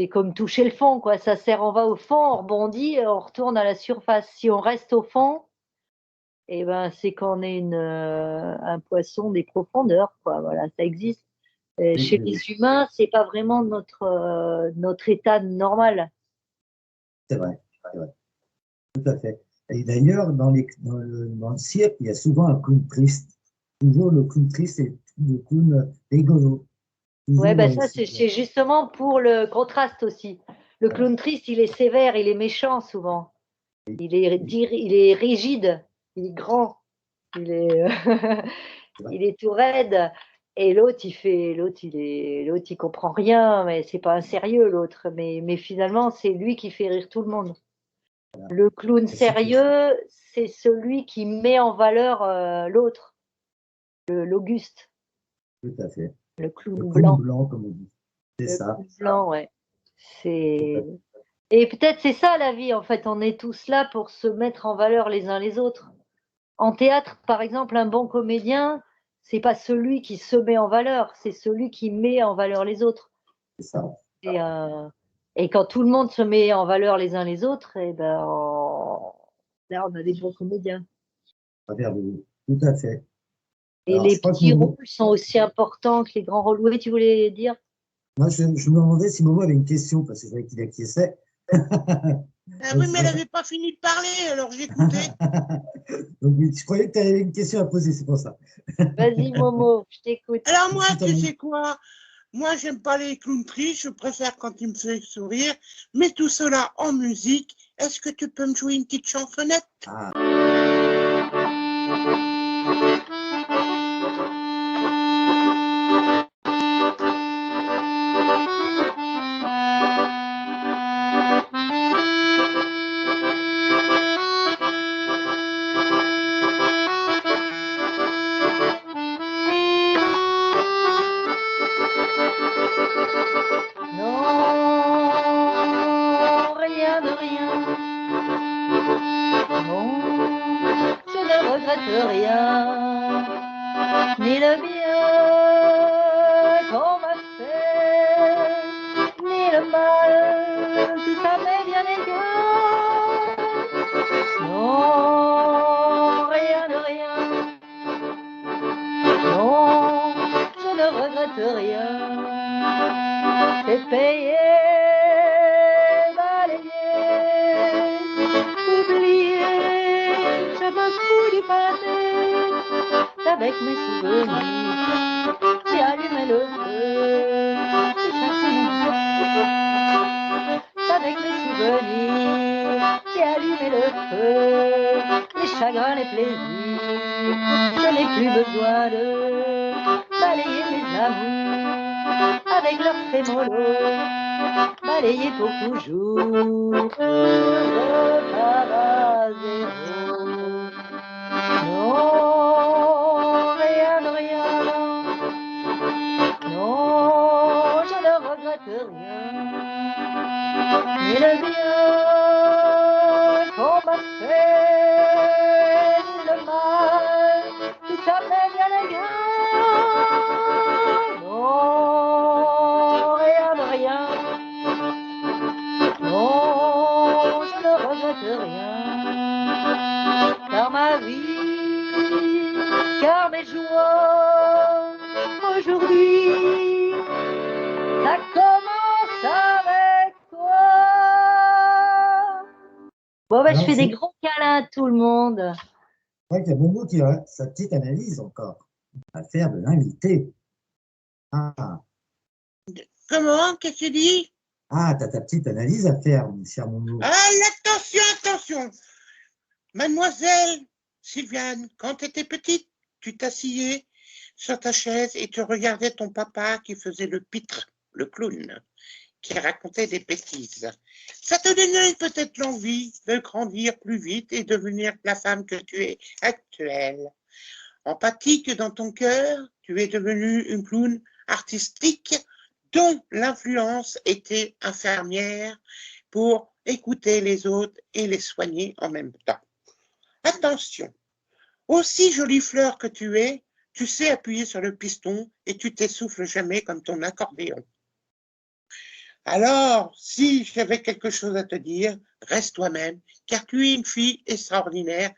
comme toucher le fond, quoi. Ça sert, on va au fond, on rebondit, on retourne à la surface. Si on reste au fond, eh ben, c'est qu'on est un poisson des profondeurs, quoi. Voilà, ça existe. Oui, Chez oui, les oui. humains, c'est pas vraiment notre état normal. C'est vrai. C'est vrai. Tout à fait. Et d'ailleurs, dans le cirque, il y a souvent un clown triste. Toujours le clown triste et le clown rigolo. Ouais, Toujours, ben ça, c'est justement pour le contraste aussi. Le clown triste, il est sévère, il est méchant souvent. Il est rigide, il est grand, il est, il est tout raide. Et l'autre, il comprend rien, mais c'est pas un sérieux, l'autre. Mais finalement, c'est lui qui fait rire tout le monde. Le clown sérieux, c'est celui qui met en valeur l'autre, l'Auguste, tout à fait. le Le clown clown blanc. blanc, comme on dit. C'est Le ça. clown blanc, ouais. Tout à C'est... fait. Et peut-être c'est ça la vie, en fait. On est tous là pour se mettre en valeur les uns les autres. En théâtre, par exemple, un bon comédien, c'est pas celui qui se met en valeur, c'est celui qui met en valeur les autres. C'est ça. Et quand tout le monde se met en valeur les uns les autres, et ben là, on a des bons comédiens. Tout à fait. Et Alors, les je crois que petits rôles sont aussi importants que les grands rôles. Oui, tu voulais dire? moi, je me demandais si Momo avait une question, parce que je voyais qu'il acquiesçait. Ah oui, mais elle n'avait pas fini de parler, alors j'écoutais. Donc, je croyais que tu avais une question à poser, c'est pour ça. Vas-y, Momo, je t'écoute. Alors moi, tu sais quoi? Moi, j'aime pas les clowns tristes, je préfère quand ils me font sourire. Mais tout cela en musique. Est-ce que tu peux me jouer une petite chansonnette? Ah. Non, rien de rien. Non, je ne regrette rien, ni le bien qu'on m'a fait, ni le mal, tout ça m'est bien égal. Non, rien de rien. Non, je ne regrette rien. C'est payé, balayé, oublié, je me fous du passé, avec mes souvenirs, J'ai allumé le feu. Avec mes souvenirs, j'ai allumé le feu. Les chagrins, les plaisirs, je n'ai plus besoin de balayer mes amours avec leur trémolo, balayer pour toujours. Je repars à zéro. Non, rien de rien. Non, je ne regrette rien. Mais le bien qu'on m'a fait, le mal, tout ça fait bien les gars. Non, rien de rien. Non, je ne regrette rien. Car ma vie, car mes joies, aujourd'hui, ça commence avec toi. Bon, bah, je Alors, fais des c'est- gros câlins à tout le monde. Je crois qu'il y a Momo qui a sa petite analyse encore à faire de l'invité. Ah, Comment? Qu'est-ce que tu dis? ah, t'as ta petite analyse à faire, mon cher Momo. Ah, attention, attention. Mademoiselle Sylviane, quand tu étais petite, tu t'asseyais sur ta chaise et tu regardais ton papa qui faisait le pitre, le clown, qui racontait des bêtises. Ça te donnait peut-être l'envie de grandir plus vite et devenir la femme que tu es actuelle. Empathique dans ton cœur, tu es devenue une clown artistique dont l'influence était infirmière pour écouter les autres et les soigner en même temps. Attention, aussi jolie fleur que tu es, tu sais appuyer sur le piston et tu t'essouffles jamais comme ton accordéon. Alors, si j'avais quelque chose à te dire, reste toi-même, car tu es une fille extraordinaire,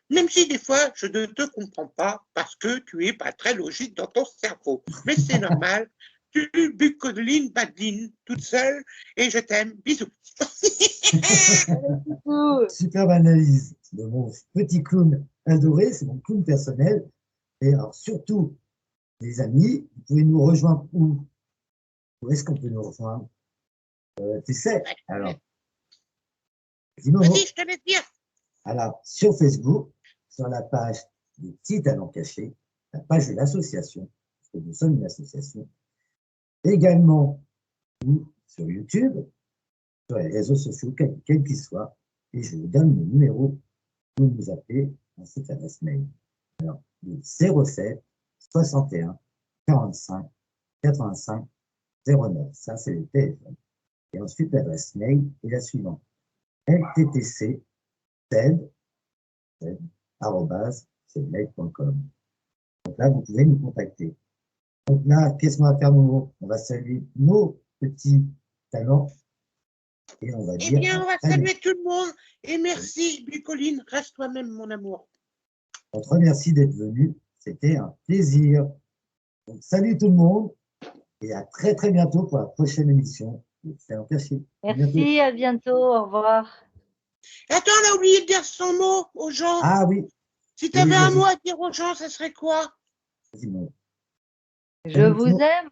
même si des fois je ne te comprends pas parce que tu es pas très logique dans ton cerveau. Mais c'est normal, tu bucoline, badeline, toute seule, et je t'aime. Bisous. Ouh. Superbe analyse de mon petit clown adoré, c'est mon clown personnel. Et alors, surtout, les amis, vous pouvez nous rejoindre où? Où est-ce qu'on peut nous rejoindre? Tu sais, alors, dis Momo. Vas-y, je te laisse dire. Alors, sur Facebook, sur la page des petits talents cachés, la page de l'association, parce que nous sommes une association, également sur YouTube, sur les réseaux sociaux, quels qu'ils soient, et je vous donne le numéro pour nous appeler dans cette adresse mail. Alors, le 07 61 45 85 09, ça c'est le téléphone. Et ensuite, l'adresse mail est la suivante: lttc@gmail.com. Donc là, vous pouvez nous contacter. Donc là, qu'est-ce qu'on va faire, Momo? On va saluer nos petits talents et on va Eh dire bien, on va à très saluer tout le monde et merci, Bucoline. Reste toi-même, mon amour. On te remercie d'être venu. C'était un plaisir. Donc, salut tout le monde et à très très bientôt pour la prochaine émission de Talents Cachés. À bientôt. Merci, à bientôt, au revoir. Attends, on a oublié de dire son mot aux gens. Ah oui, Si tu avais un vas-y. mot à dire aux gens, ça serait quoi? Vas-y, Momo. Je Salut, vous Flo. aime.